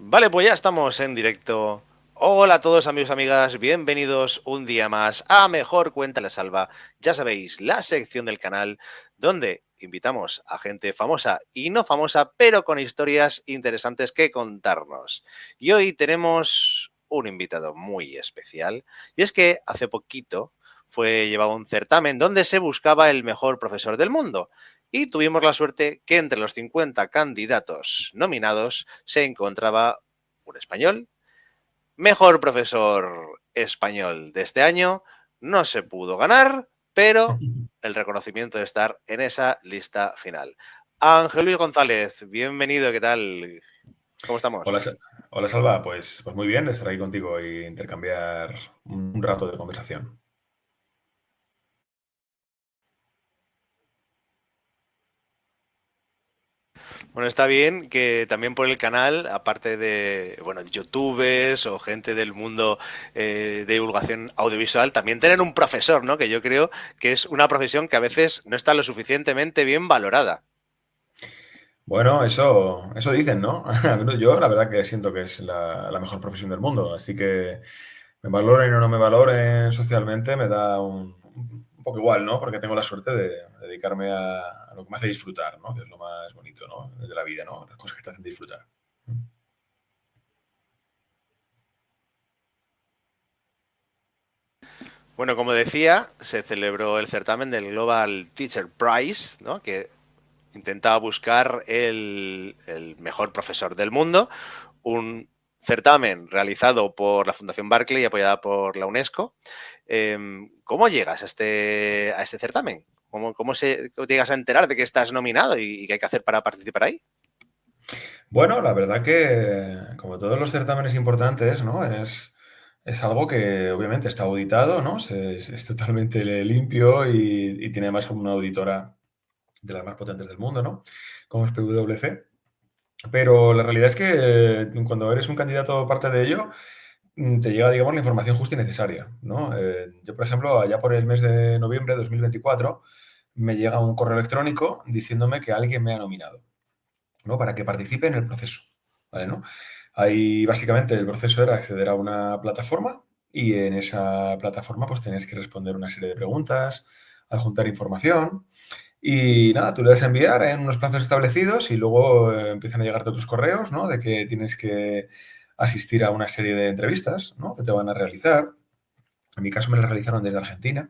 Vale, pues ya estamos en directo. Hola a todos amigos y amigas, bienvenidos un día más a Mejor Cuenta la Salva. Ya sabéis, la sección del canal donde invitamos a gente famosa y no famosa, pero con historias interesantes que contarnos. Y hoy tenemos un invitado muy especial, y es que hace poquito fue llevado a un certamen donde se buscaba el mejor profesor del mundo. Y tuvimos la suerte que entre los 50 candidatos nominados se encontraba un español. Mejor profesor español de este año. No se pudo ganar, pero el reconocimiento de estar en esa lista final. Ángel Luis González, bienvenido, ¿qué tal? ¿Cómo estamos? Hola, hola Salva, pues muy bien estar aquí contigo e intercambiar un rato de conversación. Bueno, está bien que también por el canal, aparte de, bueno, youtubers o gente del mundo de divulgación audiovisual, también tener un profesor, ¿no? Que yo creo que es una profesión que a veces no está lo suficientemente bien valorada. Bueno, eso dicen, ¿no? A menos yo la verdad que siento que es la mejor profesión del mundo, así que me valoren o no me valoren socialmente me da un poco igual, ¿no? Porque tengo la suerte de dedicarme a lo que me hace disfrutar, ¿no? Que es lo más bonito, ¿no? De la vida, ¿no? Las cosas que te hacen disfrutar. Bueno, como decía, se celebró el certamen del Global Teacher Prize, ¿no? Que intentaba buscar el mejor profesor del mundo, un certamen realizado por la Fundación Barclay y apoyada por la UNESCO. ¿Cómo llegas a este certamen? ¿Cómo te llegas a enterar de que estás nominado y qué hay que hacer para participar ahí? Bueno, la verdad que, como todos los certámenes importantes, ¿no? Es algo que obviamente está auditado, ¿no? Es totalmente limpio y tiene además una auditora de las más potentes del mundo, ¿no? Como es PwC. Pero la realidad es que cuando eres un candidato parte de ello, te llega, digamos, la información justa y necesaria, ¿no? Yo, por ejemplo, allá por el mes de noviembre de 2024, me llega un correo electrónico diciéndome que alguien me ha nominado, ¿no? Para que participe en el proceso, ¿vale? ¿No? Ahí básicamente el proceso era acceder a una plataforma y en esa plataforma pues tenías que responder una serie de preguntas, adjuntar información y nada, tú le das a enviar en unos plazos establecidos y luego empiezan a llegarte otros correos, ¿no? De que tienes que asistir a una serie de entrevistas, ¿no? Que te van a realizar. En mi caso me las realizaron desde Argentina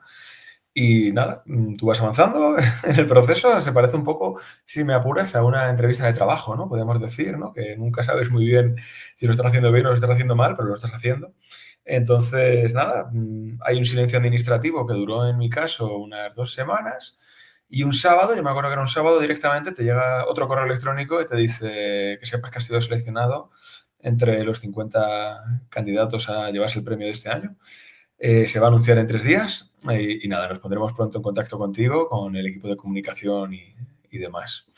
y nada, tú vas avanzando en el proceso, se parece un poco, si me apuras, a una entrevista de trabajo, ¿no? Podemos decir, ¿no? Que nunca sabes muy bien si lo estás haciendo bien o lo estás haciendo mal, pero lo estás haciendo. Entonces, nada, hay un silencio administrativo que duró en mi caso unas 2 semanas y un sábado, yo me acuerdo que era un sábado, directamente te llega otro correo electrónico y te dice que sepas que has sido seleccionado entre los 50 candidatos a llevarse el premio de este año. Se va a anunciar en 3 días y nada, nos pondremos pronto en contacto contigo, con el equipo de comunicación y demás.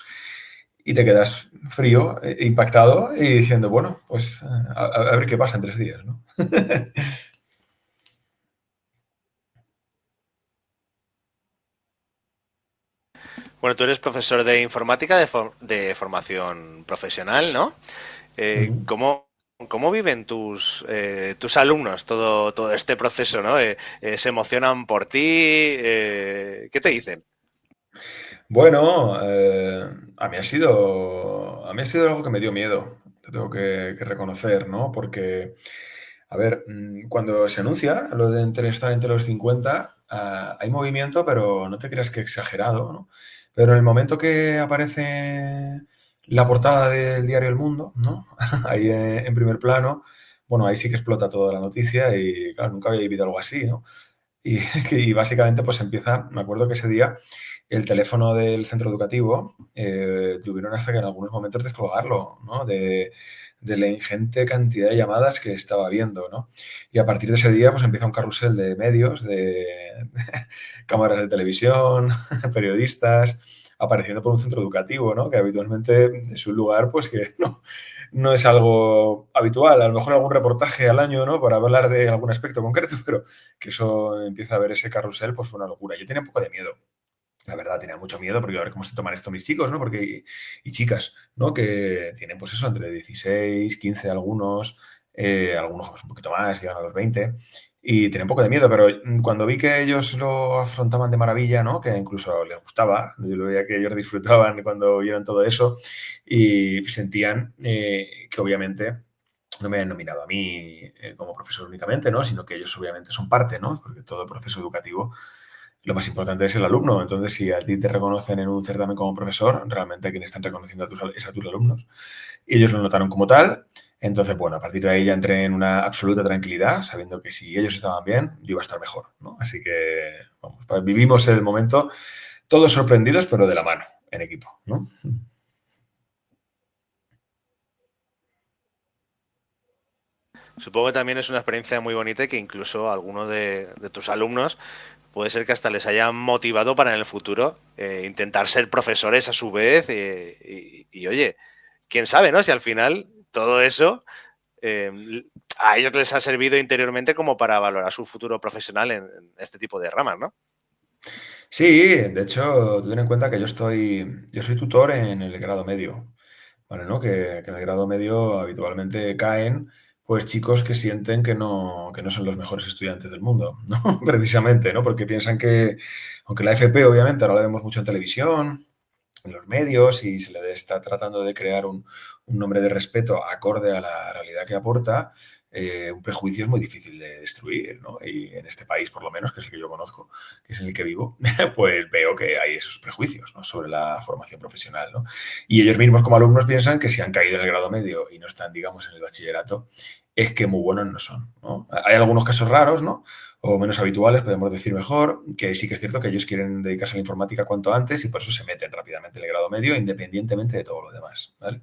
Y te quedas frío, impactado y diciendo, bueno, pues a ver qué pasa en 3 días, ¿no? Bueno, tú eres profesor de informática de formación profesional, ¿no? Eh, Ujú. ¿cómo, ¿Cómo viven tus alumnos todo este proceso, ¿no? ¿Se emocionan por ti? ¿Qué te dicen? Bueno, a mí ha sido algo que me dio miedo, te tengo que reconocer, ¿no? Porque, a ver, cuando se anuncia lo de estar entre los 50, hay movimiento, pero no te creas que exagerado, ¿no? Pero en el momento que aparece la portada del diario El Mundo, ¿no? Ahí en primer plano, bueno, ahí sí que explota toda la noticia y, claro, nunca había vivido algo así, ¿no? Y, y básicamente pues empieza, me acuerdo que ese día el teléfono del centro educativo tuvieron hasta que en algunos momentos descolgarlo, ¿no? De la ingente cantidad de llamadas que estaba viendo, ¿no? Y a partir de ese día pues empieza un carrusel de medios, de cámaras de televisión, periodistas, apareciendo por un centro educativo, ¿no? Que habitualmente es un lugar pues que no es algo habitual. A lo mejor algún reportaje al año, ¿no? Para hablar de algún aspecto concreto, pero que eso empieza a ver ese carrusel, pues fue una locura. Yo tenía un poco de miedo. la verdad, tenía mucho miedo porque a ver cómo se toman esto mis chicos, ¿no? Porque, y chicas, ¿no? Que tienen, pues eso, entre 16, 15 algunos, algunos pues, un poquito más, llegan a los 20, y tenía un poco de miedo, pero cuando vi que ellos lo afrontaban de maravilla, ¿no? Que incluso les gustaba, yo lo veía que ellos disfrutaban cuando vieron todo eso y sentían que obviamente no me han nominado a mí como profesor únicamente, ¿no? Sino que ellos obviamente son parte, ¿no? Porque todo el proceso educativo lo más importante es el alumno. Entonces, si a ti te reconocen en un certamen como profesor, realmente a quien están reconociendo es a tus alumnos. Y ellos lo notaron como tal. Entonces, bueno, a partir de ahí ya entré en una absoluta tranquilidad, sabiendo que si ellos estaban bien, yo iba a estar mejor, ¿no? Así que, vamos, vivimos el momento todos sorprendidos, pero de la mano, en equipo, ¿no? Supongo que también es una experiencia muy bonita y que incluso a alguno de tus alumnos puede ser que hasta les haya motivado para en el futuro intentar ser profesores a su vez y, oye, quién sabe, ¿no? Si al final todo eso a ellos les ha servido interiormente como para valorar su futuro profesional en este tipo de ramas, ¿no? Sí, de hecho, ten en cuenta que yo soy tutor en el grado medio. Vale, ¿no? Que en el grado medio habitualmente caen, pues, chicos que sienten que no son los mejores estudiantes del mundo, ¿no? Precisamente, ¿no? Porque piensan que, aunque la FP, obviamente, ahora la vemos mucho en televisión, en los medios, y se le está tratando de crear un nombre de respeto acorde a la realidad que aporta, un prejuicio es muy difícil de destruir, ¿no? Y en este país, por lo menos, que es el que yo conozco, que es en el que vivo, pues veo que hay esos prejuicios, ¿no? Sobre la formación profesional, ¿no? Y ellos mismos como alumnos piensan que si han caído en el grado medio y no están, digamos, en el bachillerato, es que muy buenos no son, ¿no? Hay algunos casos raros, ¿no? O menos habituales, podemos decir mejor, que sí que es cierto que ellos quieren dedicarse a la informática cuanto antes y por eso se meten rápidamente en el grado medio, independientemente de todo lo demás, ¿vale?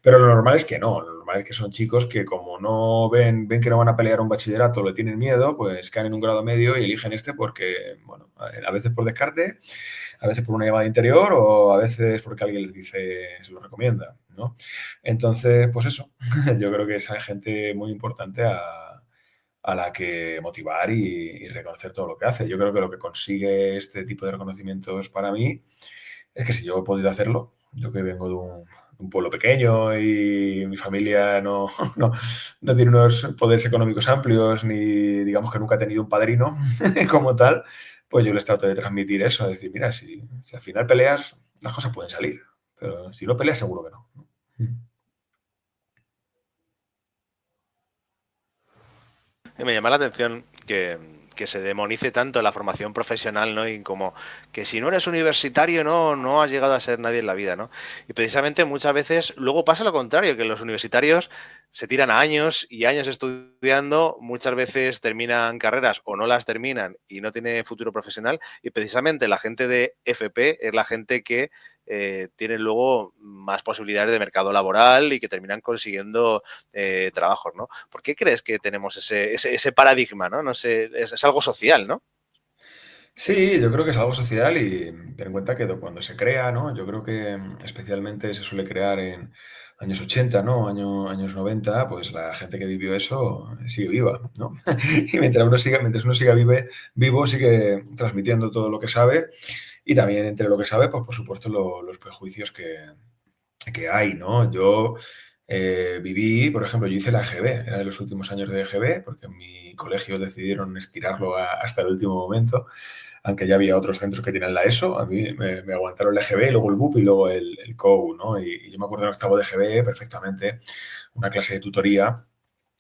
Pero lo normal es que no, lo normal es que son chicos que como no ven que no van a pelear un bachillerato, le tienen miedo, pues caen en un grado medio y eligen este porque, bueno, a veces por descarte, a veces por una llamada interior o a veces porque alguien les dice, se lo recomienda, ¿no? Entonces, pues eso, yo creo que esa gente muy importante a la que motivar y reconocer todo lo que hace. Yo creo que lo que consigue este tipo de reconocimientos para mí es que si yo he podido hacerlo, yo que vengo de un pueblo pequeño y mi familia no, no tiene unos poderes económicos amplios ni digamos que nunca ha tenido un padrino como tal, pues yo les trato de transmitir eso, de decir, mira, si al final peleas, las cosas pueden salir, pero si no peleas seguro que no. Y me llama la atención que se demonice tanto la formación profesional, ¿no? Y como que si no eres universitario no has llegado a ser nadie en la vida, ¿no? Y precisamente muchas veces luego pasa lo contrario, que los universitarios se tiran años y años estudiando, muchas veces terminan carreras o no las terminan y no tienen futuro profesional. Y precisamente la gente de FP es la gente que tiene luego más posibilidades de mercado laboral y que terminan consiguiendo trabajos, ¿no? ¿Por qué crees que tenemos ese paradigma, ¿no? No sé, es algo social, ¿no? Sí, yo creo que es algo social y ten en cuenta que cuando se crea, ¿no? Yo creo que especialmente se suele crear en años 80, ¿no? Años 90, pues la gente que vivió eso sigue viva, ¿no? Y mientras uno siga vivo, sigue transmitiendo todo lo que sabe y también entre lo que sabe, pues por supuesto los prejuicios que hay, ¿no? Yo viví, por ejemplo, yo hice la EGB, era de los últimos años de EGB, porque en mi colegio decidieron estirarlo hasta el último momento, aunque ya había otros centros que tienen la ESO, a mí me aguantaron la EGB, luego el BUP y luego el COU, ¿no? Y yo me acuerdo en octavo de EGB perfectamente, una clase de tutoría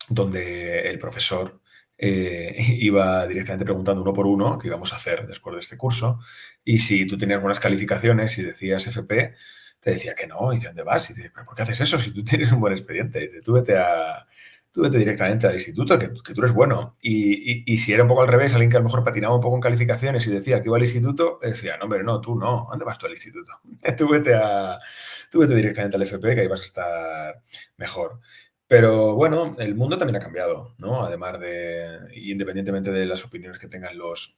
donde el profesor iba directamente preguntando uno por uno qué íbamos a hacer después de este curso y si tú tenías buenas calificaciones y decías FP, te decía que no, y dice, ¿dónde vas? Y dice, ¿pero por qué haces eso si tú tienes un buen expediente? Y dice, tú vete directamente al instituto, que tú eres bueno. Y si era un poco al revés, alguien que a lo mejor patinaba un poco en calificaciones y decía que iba al instituto, decía, no, hombre, no, tú no, ¿dónde vas tú al instituto? Tú vete, tú vete directamente al FP, que ahí vas a estar mejor. Pero bueno, el mundo también ha cambiado, ¿no? Además independientemente de las opiniones que tengan los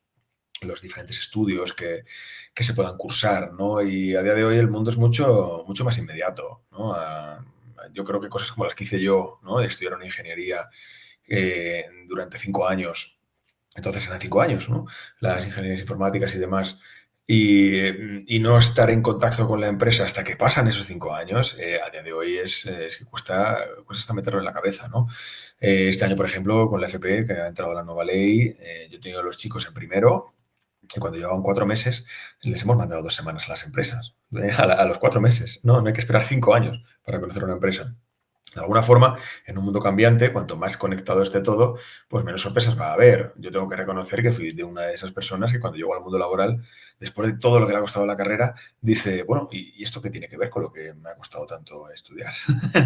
diferentes estudios que se puedan cursar, ¿no? Y a día de hoy el mundo es mucho más inmediato, ¿no? Yo creo que cosas como las que hice yo, ¿no? De estudiar una ingeniería durante 5 años, entonces eran 5 años, ¿no? Las ingenierías informáticas y demás, y no estar en contacto con la empresa hasta que pasan esos 5 años, a día de hoy es que cuesta hasta meterlo en la cabeza, ¿no? Este año, por ejemplo, con la FP, que ha entrado la nueva ley, yo he tenido a los chicos en primero y cuando llevaban 4 meses les hemos mandado 2 semanas a las empresas, a los 4 meses. No, no hay que esperar 5 años para conocer una empresa. De alguna forma, en un mundo cambiante, cuanto más conectado esté todo, pues menos sorpresas va a haber. Yo tengo que reconocer que fui de una de esas personas que cuando llegó al mundo laboral, después de todo lo que le ha costado la carrera, dice, bueno, ¿y esto qué tiene que ver con lo que me ha costado tanto estudiar?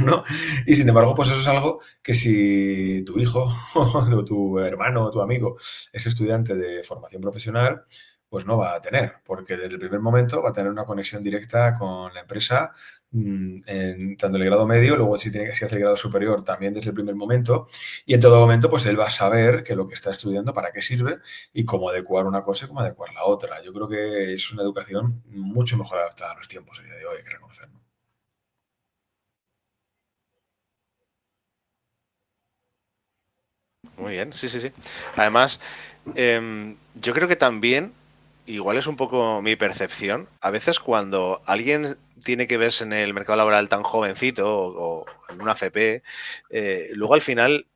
¿No? Y sin embargo, pues eso es algo que si tu hijo o tu hermano o tu amigo es estudiante de formación profesional, pues no va a tener, porque desde el primer momento va a tener una conexión directa con la empresa tanto en el grado medio, luego si hace el grado superior también desde el primer momento, y en todo momento pues él va a saber que lo que está estudiando para qué sirve y cómo adecuar una cosa y cómo adecuar la otra. Yo creo que es una educación mucho mejor adaptada a los tiempos a día de hoy, hay que reconocerlo. Muy bien, sí, sí, sí. Además, yo creo que también, igual es un poco mi percepción, a veces cuando alguien tiene que verse en el mercado laboral tan jovencito o en una FP, luego al final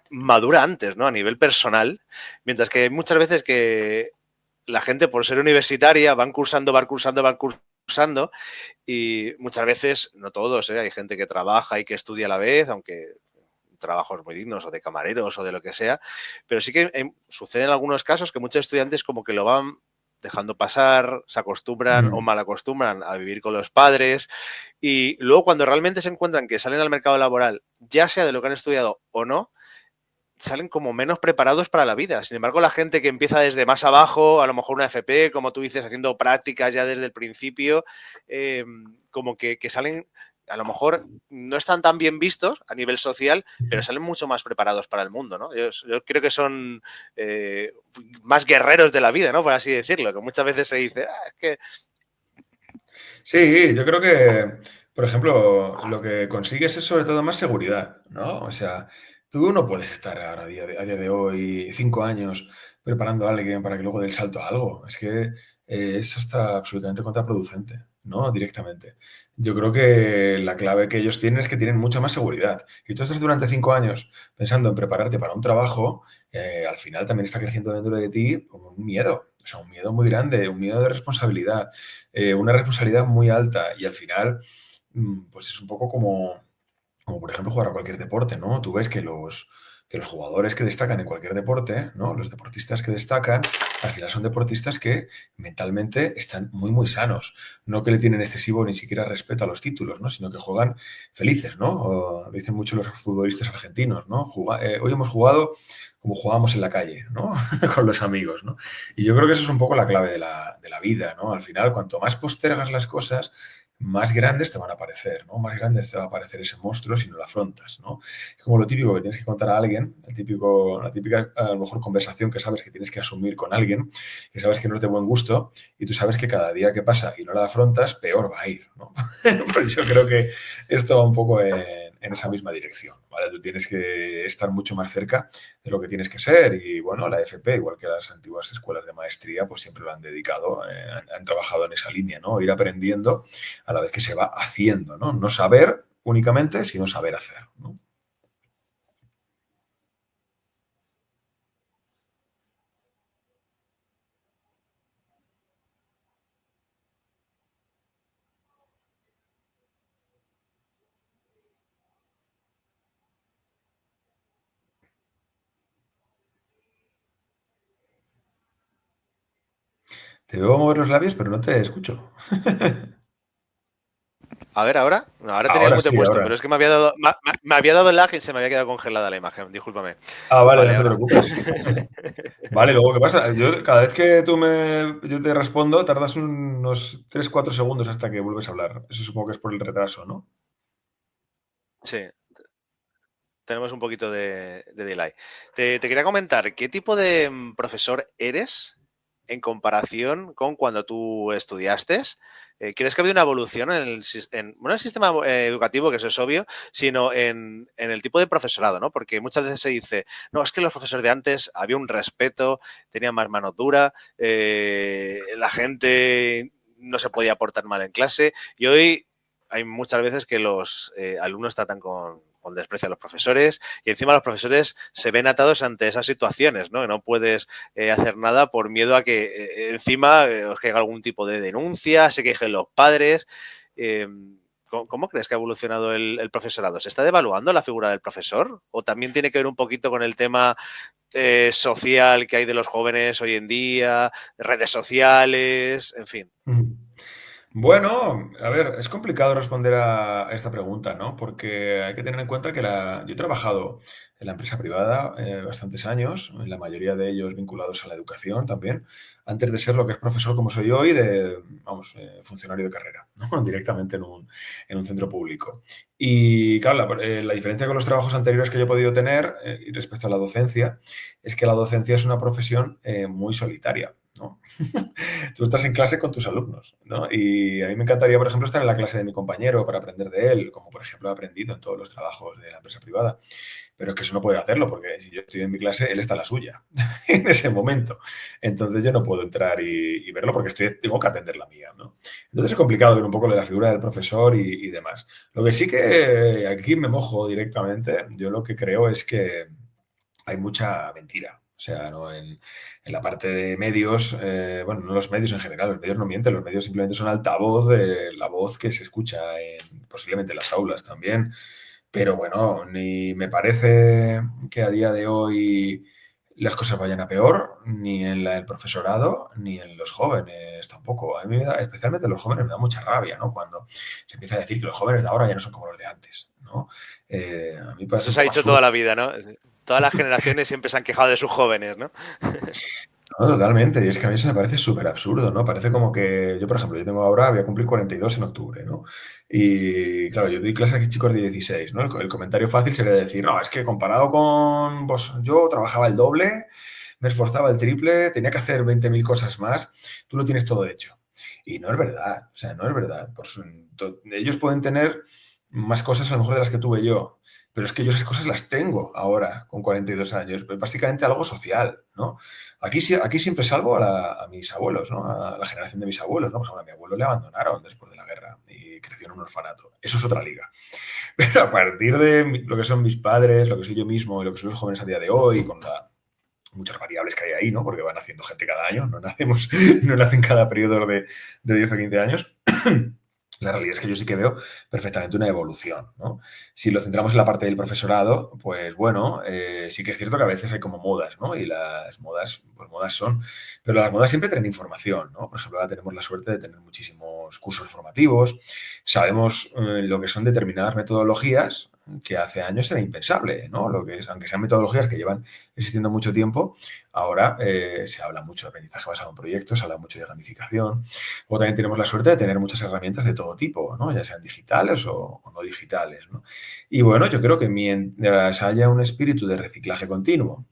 madura antes, ¿no? A nivel personal, mientras que hay muchas veces que la gente por ser universitaria van cursando, van cursando, van cursando y muchas veces, no todos, ¿eh? Hay gente que trabaja y que estudia a la vez, aunque trabajos muy dignos o de camareros o de lo que sea, pero sí que sucede en algunos casos que muchos estudiantes como que lo van dejando pasar, se acostumbran o Mm. mal acostumbran a vivir con los padres y luego cuando realmente se encuentran que salen al mercado laboral, ya sea de lo que han estudiado o no, salen como menos preparados para la vida. Sin embargo, la gente que empieza desde más abajo, a lo mejor una FP, como tú dices, haciendo prácticas ya desde el principio, como que salen, a lo mejor no están tan bien vistos a nivel social, pero salen mucho más preparados para el mundo, ¿no? Yo creo que son más guerreros de la vida, ¿no? Por así decirlo, que muchas veces se dice, "Ah, es que Sí, yo creo que, por ejemplo, lo que consigues es sobre todo más seguridad, ¿no? O sea, tú no puedes estar ahora a día de hoy 5 años preparando a alguien para que luego dé el salto a algo. Es que eso está absolutamente contraproducente, ¿no? Directamente. Yo creo que la clave que ellos tienen es que tienen mucha más seguridad. Y tú estás durante 5 años pensando en prepararte para un trabajo, al final también está creciendo dentro de ti como un miedo. O sea, un miedo muy grande, un miedo de responsabilidad, una responsabilidad muy alta y al final, pues es un poco como por ejemplo jugar a cualquier deporte, ¿no? Tú ves que los jugadores que destacan en cualquier deporte, ¿no? Los deportistas que destacan, al final son deportistas que mentalmente están muy, muy sanos. No que le tienen excesivo ni siquiera respeto a los títulos, ¿no? Sino que juegan felices, ¿no? Lo dicen mucho los futbolistas argentinos, ¿no? Hoy hemos jugado como jugábamos en la calle, ¿no? Con los amigos, ¿no? Y yo creo que eso es un poco la clave de la vida, ¿no? Al final, cuanto más postergas las cosas, más grandes te van a parecer, ¿no? Más grandes te va a parecer ese monstruo si no lo afrontas, ¿no? Es como lo típico que tienes que contar a alguien, la típica, a lo mejor, conversación que sabes que tienes que asumir con alguien, que sabes que no es de buen gusto y tú sabes que cada día que pasa y no la afrontas, peor va a ir, ¿no? Por eso creo que esto va un poco en esa misma dirección, ¿vale? Tú tienes que estar mucho más cerca de lo que tienes que ser y, bueno, la FP, igual que las antiguas escuelas de maestría, pues siempre lo han dedicado, han trabajado en esa línea, ¿no? Ir aprendiendo a la vez que se va haciendo, ¿no? No saber únicamente, sino saber hacer, ¿no? Te veo mover los labios, pero no te escucho. a ver ahora, no, ahora tenía el Ahora mute sí, puesto, pero ahora. es que me había dado lag y se me había quedado congelada la imagen, discúlpame. Vale, Vale, no te ahora. preocupes. Vale, luego, ¿qué pasa? Cada vez que yo te respondo, tardas unos 3 4 segundos hasta que vuelves a hablar. Eso supongo que es por el retraso, ¿no? Sí, tenemos un poquito de delay. Te quería comentar, ¿qué tipo de profesor eres? en comparación con cuando tú estudiaste? ¿Crees que ha habido una evolución en no en el sistema educativo, que eso es obvio, sino en el tipo de profesorado, ¿no? Porque muchas veces se dice, no, es que los profesores de antes había un respeto, tenían más mano dura, la gente no se podía portar mal en clase, y hoy hay muchas veces que los alumnos tratan con desprecio a los profesores, y encima los profesores se ven atados ante esas situaciones, ¿no? Que no puedes hacer nada por miedo a que encima os caiga algún tipo de denuncia, se quejen los padres. Eh, ¿Cómo crees que ha evolucionado el profesorado? ¿Se está devaluando la figura del profesor? ¿O también tiene que ver un poquito con el tema social que hay de los jóvenes hoy en día, redes sociales, en fin? Mm. Bueno, a ver, es complicado responder a esta pregunta, ¿no? Porque hay que tener en cuenta que yo he trabajado en la empresa privada bastantes años, en la mayoría de ellos vinculados a la educación también, antes de ser lo que es profesor como soy hoy, vamos, funcionario de carrera, ¿no? Directamente en un centro público. Y claro, la diferencia con los trabajos anteriores que yo he podido tener y respecto a la docencia es que la docencia es una profesión muy solitaria, ¿no? Tú estás en clase con tus alumnos, ¿no? Y a mí me encantaría, por ejemplo, estar en la clase de mi compañero para aprender de él, como por ejemplo he aprendido en todos los trabajos de la empresa privada. Pero es que eso no puede hacerlo, porque si yo estoy en mi clase, él está en la suya, en ese momento. Entonces yo no puedo entrar y verlo porque tengo que atender la mía, ¿no? Entonces es complicado ver un poco la figura del profesor y demás. Lo que sí que aquí me mojo directamente, yo lo que creo es que hay mucha mentira. O sea, ¿no? En la parte de medios, bueno, no los medios en general, los medios no mienten, los medios simplemente son altavoz de la voz que se escucha posiblemente en las aulas también. Pero bueno, ni me parece que a día de hoy las cosas vayan a peor, ni en el profesorado, ni en los jóvenes tampoco. A mí especialmente los jóvenes, me da mucha rabia, ¿no? Cuando se empieza a decir que los jóvenes de ahora ya no son como los de antes, ¿no? A mí me parece Eso un se ha poco dicho absurdo. toda la vida, ¿no? Todas las generaciones siempre se han quejado de sus jóvenes, ¿no? No, totalmente, y es que a mí eso me parece súper absurdo, ¿no? Parece como que yo, por ejemplo, yo tengo ahora, voy a cumplir 42 en octubre, ¿no? Y claro, yo doy clases a chicos de 16, ¿no? El comentario fácil sería decir, no, es que comparado con, pues yo trabajaba el doble, me esforzaba el triple, tenía que hacer 20.000 cosas más, tú lo tienes todo hecho. Y no es verdad, o sea, no es verdad. Ellos pueden tener más cosas a lo mejor de las que tuve yo, pero es que yo esas cosas las tengo ahora, con 42 años. Es básicamente algo social, ¿no? Aquí siempre salvo a mis abuelos, ¿no? A la generación de mis abuelos, ¿no? Pues a mi abuelo le abandonaron después de la guerra y creció en un orfanato. Eso es otra liga. Pero a partir de lo que son mis padres, lo que soy yo mismo y lo que son los jóvenes a día de hoy, con muchas variables que hay ahí, ¿no? Porque van naciendo gente cada año, no nacen cada periodo de 10 o 15 años. La realidad es que yo sí que veo perfectamente una evolución, ¿no? Si lo centramos en la parte del profesorado, pues bueno, sí que es cierto que a veces hay como modas, ¿no? Y las modas, pues modas son, pero las modas siempre tienen información, ¿no? Por ejemplo, ahora tenemos la suerte de tener muchísimos cursos formativos, sabemos lo que son determinadas metodologías que hace años era impensable, ¿no? Lo que es, aunque sean metodologías que llevan existiendo mucho tiempo, ahora se habla mucho de aprendizaje basado en proyectos, se habla mucho de gamificación. Luego también tenemos la suerte de tener muchas herramientas de todo tipo, ¿no? Ya sean digitales o no digitales, ¿no? Y bueno, yo creo que mientras haya un espíritu de reciclaje continuo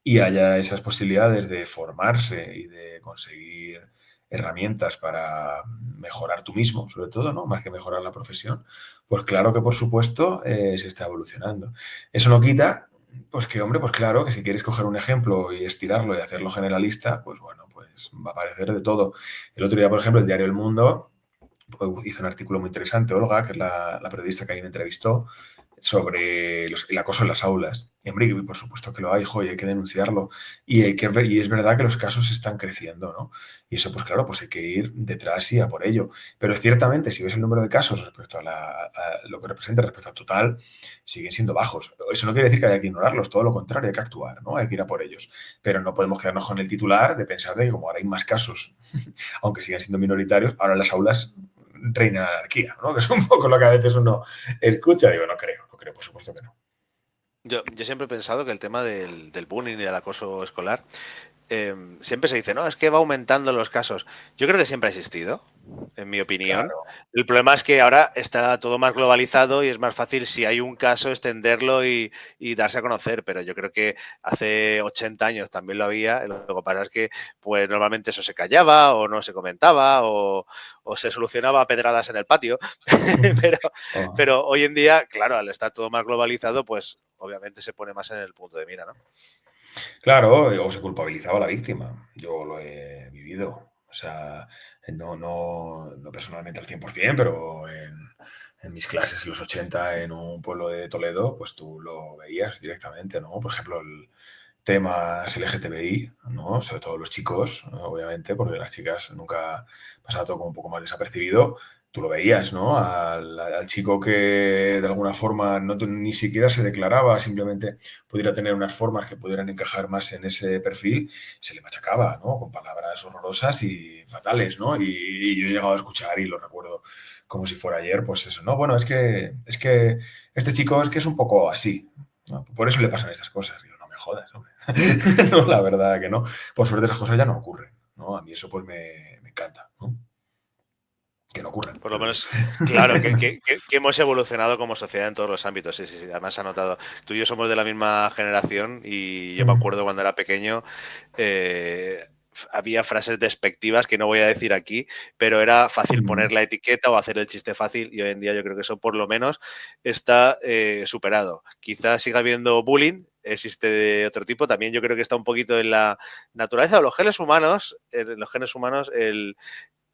y haya esas posibilidades de formarse y de conseguir herramientas para mejorar tú mismo, sobre todo, ¿no? Más que mejorar la profesión, pues claro que por supuesto se está evolucionando. Eso no quita, pues que hombre, pues claro que si quieres coger un ejemplo y estirarlo y hacerlo generalista, pues bueno, pues va a aparecer de todo. El otro día, por ejemplo, el diario El Mundo pues, hizo un artículo muy interesante, Olga, que es la periodista que ahí me entrevistó, sobre el acoso en las aulas. Y, hombre, y por supuesto que lo hay, jo, y hay que denunciarlo. Y, y es verdad que los casos están creciendo, ¿no? Y eso, pues claro, pues hay que ir detrás y a por ello. Pero ciertamente, si ves el número de casos respecto a lo que representa respecto al total, siguen siendo bajos. Eso no quiere decir que haya que ignorarlos, todo lo contrario, hay que actuar, ¿no? Hay que ir a por ellos. Pero no podemos quedarnos con el titular de pensar de que como ahora hay más casos, aunque sigan siendo minoritarios, ahora en las aulas reina la anarquía, ¿no? Que es un poco lo que a veces uno escucha. Digo, no creo, por supuesto que no. Yo siempre he pensado que el tema del bullying y del acoso escolar siempre se dice, no, es que va aumentando los casos. Yo creo que siempre ha existido, en mi opinión. Claro. El problema es que ahora está todo más globalizado y es más fácil, si hay un caso, extenderlo y darse a conocer, pero yo creo que hace 80 años también lo había. Lo que pasa es que pues normalmente eso se callaba o no se comentaba o se solucionaba a pedradas en el patio, pero, Oh, pero hoy en día, claro, al estar todo más globalizado, pues obviamente se pone más en el punto de mira, ¿no? claro, o se culpabilizaba a la víctima. Yo lo he vivido. O sea, no personalmente al 100%, pero en mis clases en los 80 en un pueblo de Toledo, pues tú lo veías directamente, ¿no? Por ejemplo, el temas LGTBI, ¿no? Sobre todo los chicos, ¿no? Obviamente, porque las chicas nunca pasaba todo como un poco más desapercibido. Tú lo veías, ¿no? Al chico que de alguna forma ni siquiera se declaraba, simplemente pudiera tener unas formas que pudieran encajar más en ese perfil, se le machacaba, ¿no? Con palabras horrorosas y fatales, ¿no? Y yo he llegado a escuchar y lo recuerdo como si fuera ayer, pues eso, ¿no? Bueno, es que este chico es que es un poco así, ¿no? Por eso le pasan estas cosas. Digo, no me jodas, hombre. No, la verdad que no. Por suerte esas cosas ya no ocurren, ¿no? A mí eso pues me encanta, ¿no? Que no ocurran, Por lo quiero decir. menos, claro, que hemos evolucionado como sociedad en todos los ámbitos. Sí, sí, sí. Además, se ha notado. Tú y yo somos de la misma generación y yo me Mm, acuerdo cuando era pequeño, había frases despectivas que no voy a decir aquí, pero era fácil poner mm, la etiqueta o hacer el chiste fácil y hoy en día yo creo que eso por lo menos está superado. Quizás siga habiendo bullying. Existe de otro tipo. También yo creo que está un poquito en la naturaleza de los genes humanos,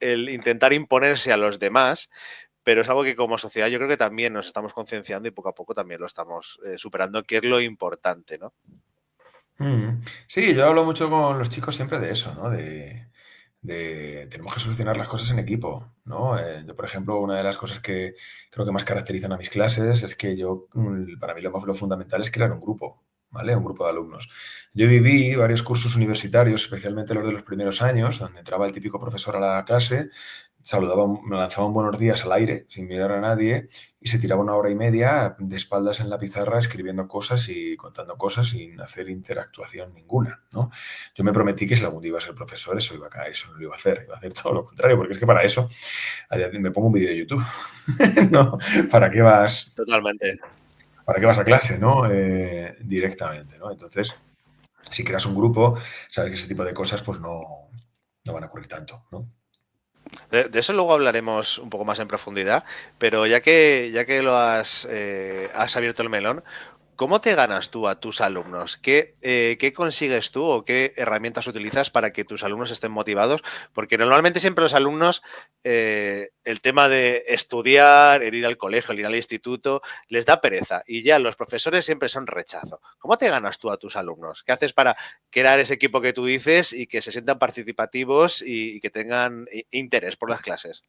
el intentar imponerse a los demás, pero es algo que como sociedad yo creo que también nos estamos concienciando y poco a poco también lo estamos superando, que es lo importante, ¿no? mm. Sí, yo hablo mucho con los chicos siempre de eso, ¿no? Tenemos que solucionar las cosas en equipo, ¿no? Yo, por ejemplo, una de las cosas que creo que más caracterizan a mis clases es que para mí lo fundamental es crear un grupo, ¿vale? Un grupo de alumnos. Yo viví varios cursos universitarios, especialmente los de los primeros años, donde entraba el típico profesor a la clase, me lanzaba un buenos días al aire, sin mirar a nadie, y se tiraba una hora y media de espaldas en la pizarra escribiendo cosas y contando cosas sin hacer interactuación ninguna, ¿no? Yo me prometí que si algún día iba a ser profesor, eso no lo iba a hacer todo lo contrario, porque es que para eso me pongo un vídeo de YouTube, ¿no? ¿Para qué vas, Totalmente. para qué vas a clase, ¿no? Directamente, ¿no? Entonces, si creas un grupo, sabes que ese tipo de cosas pues no van a ocurrir tanto, ¿no? De eso luego hablaremos un poco más en profundidad, pero ya que has abierto el melón, ¿cómo te ganas tú a tus alumnos? ¿Qué consigues tú o qué herramientas utilizas para que tus alumnos estén motivados? Porque normalmente siempre los alumnos, el tema de estudiar, el ir al colegio, el ir al instituto, les da pereza y ya los profesores siempre son rechazo. ¿Cómo te ganas tú a tus alumnos? ¿Qué haces para crear ese equipo que tú dices y que se sientan participativos y que tengan interés por las clases?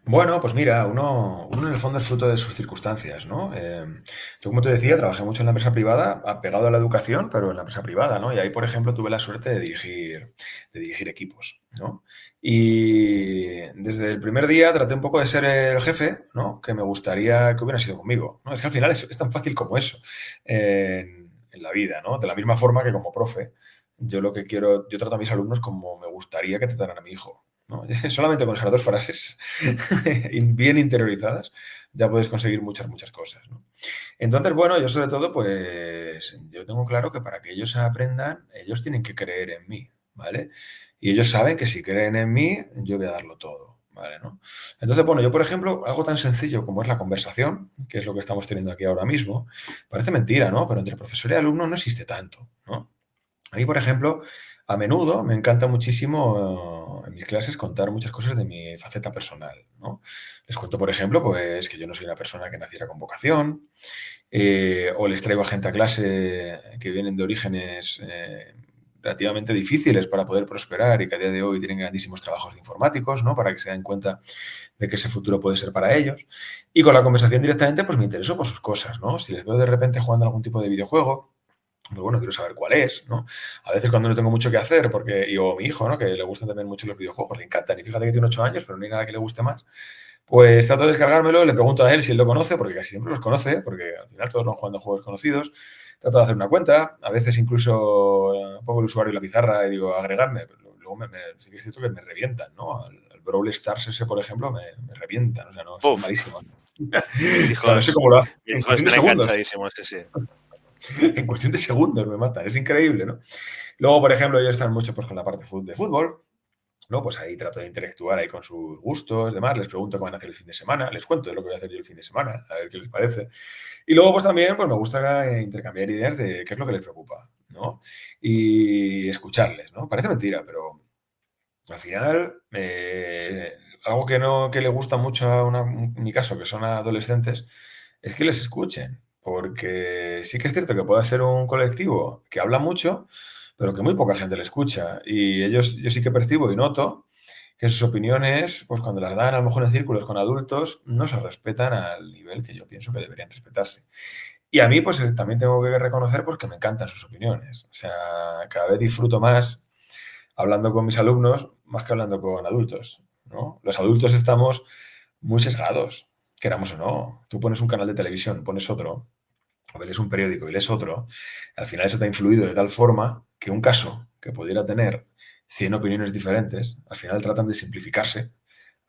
Bueno, pues mira, uno en el fondo es fruto de sus circunstancias, ¿no? Yo, como te decía, trabajé mucho en la empresa privada, apegado a la educación, pero en la empresa privada, ¿no? Y ahí, por ejemplo, tuve la suerte de dirigir equipos, ¿no? Y desde el primer día traté un poco de ser el jefe, ¿no? Que me gustaría que hubiera sido conmigo, ¿no? Es que al final es tan fácil como eso en la vida, ¿no? De la misma forma que como profe, yo trato a mis alumnos como me gustaría que trataran a mi hijo, ¿no? Solamente con esas dos frases bien interiorizadas ya puedes conseguir muchas, muchas cosas, ¿no? Entonces, bueno, yo sobre todo, pues yo tengo claro que para que ellos aprendan, ellos tienen que creer en mí, ¿vale? Y ellos saben que si creen en mí, yo voy a darlo todo, ¿vale? ¿No? Entonces, bueno, yo, por ejemplo, algo tan sencillo como es la conversación, que es lo que estamos teniendo aquí ahora mismo, parece mentira, ¿no? Pero entre profesor y alumno no existe tanto, ¿no? A mí, por ejemplo, a menudo me encanta muchísimo en mis clases contar muchas cosas de mi faceta personal, ¿no? Les cuento, por ejemplo, pues que yo no soy una persona que naciera con vocación, o les traigo a gente a clase que vienen de orígenes relativamente difíciles para poder prosperar y que a día de hoy tienen grandísimos trabajos de informáticos, ¿no? Para que se den cuenta de que ese futuro puede ser para ellos. Y con la conversación directamente, pues me intereso por sus cosas, ¿no? Si les veo de repente jugando algún tipo de videojuego, pues bueno, quiero saber cuál es, ¿no? A veces cuando no tengo mucho que hacer, o mi hijo, ¿no? Que le gustan también mucho los videojuegos, le encantan. Y fíjate que tiene 8 años, pero no hay nada que le guste más. Pues trato de descargármelo, le pregunto a él si él lo conoce, porque casi siempre los conoce, porque al final todos van jugando juegos conocidos. Trato de hacer una cuenta, a veces incluso pongo el usuario y la pizarra y digo agregarme, pero luego sí que es cierto que me revientan, ¿no? Al Brawl Stars ese, por ejemplo, me revientan. O sea, no, soy Uf, malísimo. mis O sea, no sé hijos, cómo lo hacen. mis En hijos cuestión de están segundos. enganchadísimos, sí, sí. En cuestión de segundos me matan. Es increíble, ¿no? Luego, por ejemplo, ellos están mucho pues, con la parte de fútbol. ¿No? Pues ahí trato de interactuar ahí con sus gustos, demás, les pregunto qué van a hacer el fin de semana, les cuento de lo que voy a hacer yo el fin de semana, a ver qué les parece. Y luego, pues también, pues me gusta intercambiar ideas de qué es lo que les preocupa, ¿no? Y escucharles, ¿no? Parece mentira, pero al final, algo que no, que le gusta mucho en mi caso, que son adolescentes, es que les escuchen, porque sí que es cierto que pueda ser un colectivo que habla mucho, pero que muy poca gente le escucha. Y ellos, yo sí que percibo y noto que sus opiniones, pues cuando las dan a lo mejor en círculos con adultos, no se respetan al nivel que yo pienso que deberían respetarse. Y a mí, pues también tengo que reconocer pues, que me encantan sus opiniones. O sea, cada vez disfruto más hablando con mis alumnos más que hablando con adultos, ¿no? Los adultos estamos muy sesgados, queramos o no. Tú pones un canal de televisión, pones otro, o lees un periódico y lees otro, al final eso te ha influido de tal forma que un caso que pudiera tener 100 opiniones diferentes, al final tratan de simplificarse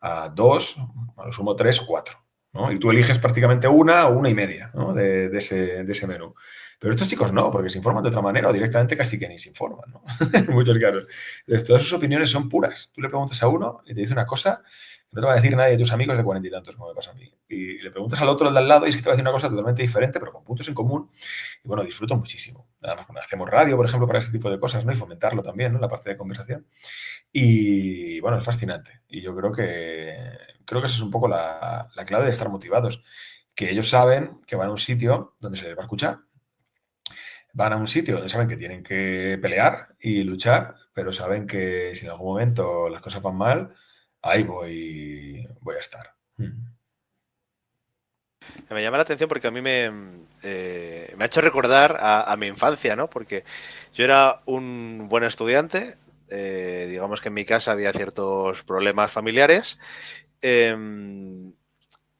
a dos, a lo sumo tres o cuatro, ¿no? Y tú eliges prácticamente una o una y media, ¿no? de ese menú. Pero estos chicos no, porque se informan de otra manera o directamente casi que ni se informan, ¿no? En muchos casos. Entonces, todas sus opiniones son puras. Tú le preguntas a uno y te dice una cosa que no te va a decir nadie de tus amigos de 40 y tantos, como me pasa a mí. Y le preguntas al otro, al de al lado, y es que te va a decir una cosa totalmente diferente, pero con puntos en común. Y bueno, disfruto muchísimo. Además, cuando hacemos radio, por ejemplo, para ese tipo de cosas, ¿no? Y fomentarlo también, ¿no? La parte de conversación. Y bueno, es fascinante. Y yo creo que esa es un poco la clave de estar motivados. Que ellos saben que van a un sitio donde se les va a escuchar, van a un sitio donde saben que tienen que pelear y luchar, pero saben que si en algún momento las cosas van mal, ahí voy a estar. Me llama la atención porque a mí me ha hecho recordar a mi infancia, ¿no? Porque yo era un buen estudiante, digamos que en mi casa había ciertos problemas familiares, eh,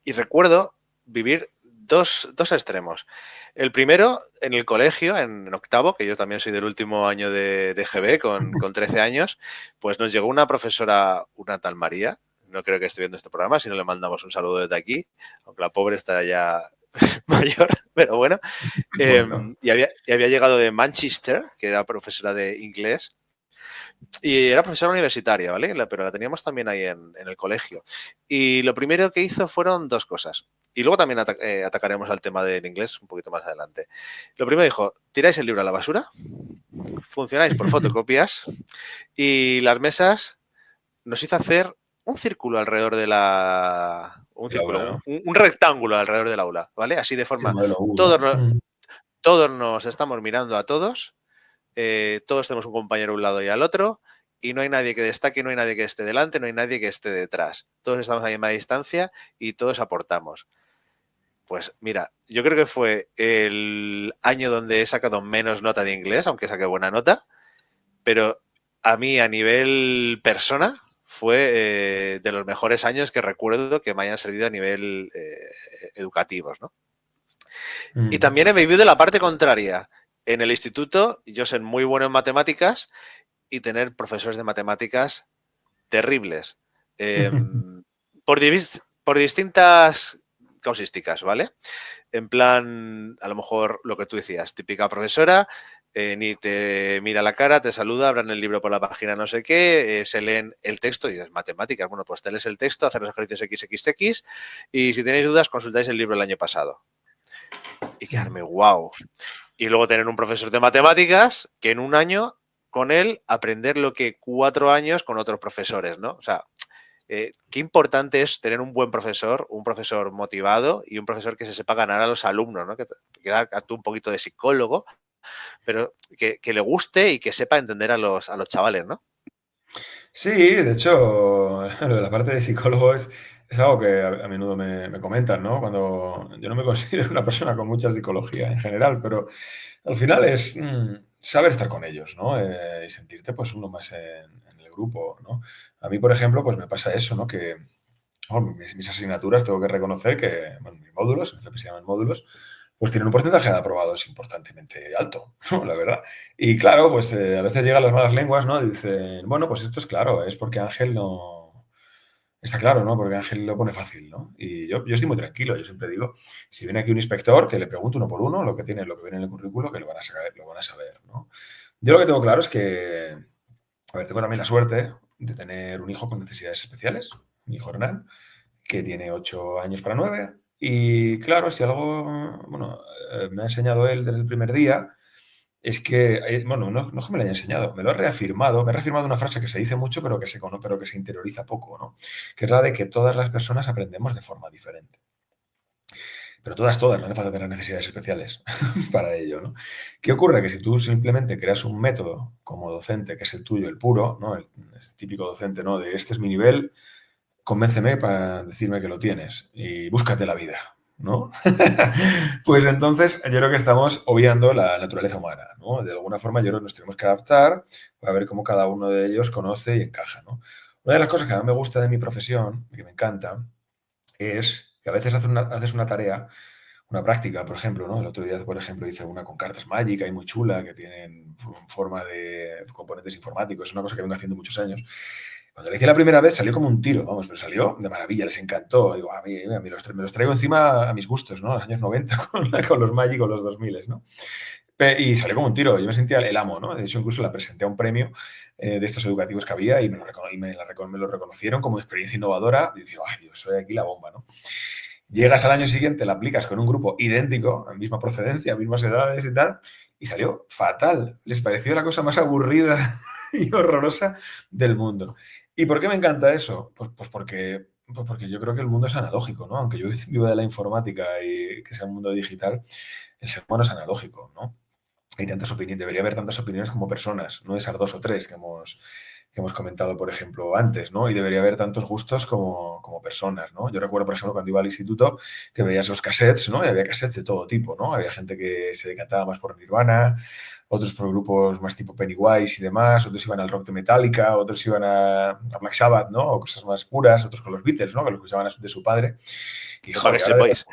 y recuerdo vivir dos extremos. El primero, en el colegio, en octavo, que yo también soy del último año de GB, con 13 años, pues nos llegó una profesora, una tal María, no creo que esté viendo este programa, si no le mandamos un saludo desde aquí, aunque la pobre está ya mayor, pero bueno, Bueno, y había llegado de Manchester, que era profesora de inglés, y era profesora universitaria, ¿vale? Pero la teníamos también ahí en el colegio. Y lo primero que hizo fueron dos cosas. Y luego también atacaremos al tema del inglés un poquito más adelante. Lo primero dijo, tiráis el libro a la basura, funcionáis por fotocopias y las mesas nos hizo hacer un círculo alrededor de la... Un el círculo, aula, ¿no? un rectángulo alrededor del aula, ¿vale? Así de Sí, el forma... modelo U, Todos, ¿no? todos nos estamos mirando a todos, todos tenemos un compañero a un lado y al otro, y no hay nadie que destaque, no hay nadie que esté delante, no hay nadie que esté detrás. Todos estamos a la misma distancia y todos aportamos. Pues mira, yo creo que fue el año donde he sacado menos nota de inglés, aunque saqué buena nota, pero a mí a nivel persona fue de los mejores años que recuerdo que me hayan servido a nivel educativos, ¿no? Y Mm. también he vivido la parte contraria. En el instituto yo soy muy bueno en matemáticas y tener profesores de matemáticas terribles. Eh, por, por distintas causísticas, ¿vale? En plan, a lo mejor lo que tú decías, típica profesora, ni te mira la cara, te saluda, abran el libro por la página no sé qué, se leen el texto y es matemáticas. Bueno, pues te lees el texto, hacer los ejercicios XXX y si tenéis dudas consultáis el libro del año pasado. Y quedarme, wow. Y luego tener un profesor de matemáticas que en un año con él aprender lo que 4 años con otros profesores, ¿no? O sea, qué importante es tener un buen profesor, un profesor motivado y un profesor que se sepa ganar a los alumnos, ¿no? Que actúe un poquito de psicólogo, pero que le guste y que sepa entender a los chavales, ¿no? Sí, de hecho, lo de la parte de psicólogo es algo que a menudo me comentan, ¿no? Cuando yo no me considero una persona con mucha psicología en general, pero al final es saber estar con ellos, ¿no? Y sentirte pues uno más en el grupo, ¿no? A mí, por ejemplo, pues me pasa eso, ¿no? Que mis asignaturas tengo que reconocer que, bueno, mis módulos, en FP se llaman módulos, pues tienen un porcentaje de aprobados importantemente alto, ¿no? La verdad. Y claro, pues a veces llegan las malas lenguas, ¿no? Dicen, bueno, pues esto es claro, es porque Ángel Está claro, ¿no? Porque Ángel lo pone fácil, ¿no? Y yo estoy muy tranquilo, yo siempre digo, si viene aquí un inspector, que le pregunte uno por uno lo que tiene, lo que viene en el currículo, que lo van a saber, ¿no? Yo lo que tengo claro es que, a ver, tengo también la suerte de tener un hijo con necesidades especiales, mi hijo Hernán, que tiene 8 años para 9. Y claro, si algo, bueno, me ha enseñado él desde el primer día, es que, bueno, no es que me lo haya enseñado, me lo ha reafirmado, me ha reafirmado una frase que se dice mucho, pero que se interioriza poco, ¿no? Que es la de que todas las personas aprendemos de forma diferente. Pero todas, no hace falta tener necesidades especiales para ello, ¿no? ¿Qué ocurre? Que si tú simplemente creas un método como docente, que es el tuyo, el puro, ¿no? El típico docente, ¿no? De este es mi nivel, convénceme para decirme que lo tienes y búscate la vida, ¿no? Pues entonces yo creo que estamos obviando la naturaleza humana, ¿no? De alguna forma yo creo que nos tenemos que adaptar para ver cómo cada uno de ellos conoce y encaja, ¿no? Una de las cosas que más me gusta de mi profesión, y que me encanta, es que a veces haces una tarea, una práctica, por ejemplo, ¿no? El otro día, por ejemplo, hice una con cartas Magic y muy chula, que tienen forma de componentes informáticos, es una cosa que vengo haciendo muchos años. Cuando la hice la primera vez salió como un tiro, vamos, pero salió de maravilla, les encantó. Digo, me los traigo encima a mis gustos, ¿no? Los años 90 con los Magic o los 2000, ¿no? Y salió como un tiro, yo me sentía el amo, ¿no? De hecho, incluso la presenté a un premio de estos educativos que había y me lo reconocieron como experiencia innovadora. Y digo, ay, Dios, soy aquí la bomba, ¿no? Llegas al año siguiente, la aplicas con un grupo idéntico, misma procedencia, mismas edades y tal, y salió fatal. Les pareció la cosa más aburrida y horrorosa del mundo. ¿Y por qué me encanta eso? Pues porque yo creo que el mundo es analógico, ¿no? Aunque yo vivo de la informática y que sea un mundo digital, el ser humano es analógico, ¿no? Hay tantas opiniones, debería haber tantas opiniones como personas, no esas dos o tres que hemos comentado, por ejemplo, antes, ¿no? Y debería haber tantos gustos como personas, ¿no? Yo recuerdo, por ejemplo, cuando iba al instituto que veías los cassettes, ¿no? Y había cassettes de todo tipo, ¿no? Había gente que se decantaba más por Nirvana, otros por grupos más tipo Pennywise y demás, otros iban al rock de Metallica, otros iban a Black Sabbath, ¿no? O cosas más puras, otros con los Beatles, ¿no? Que lo escuchaban de su padre. Y, Los joder, Backstreet ahora Boys.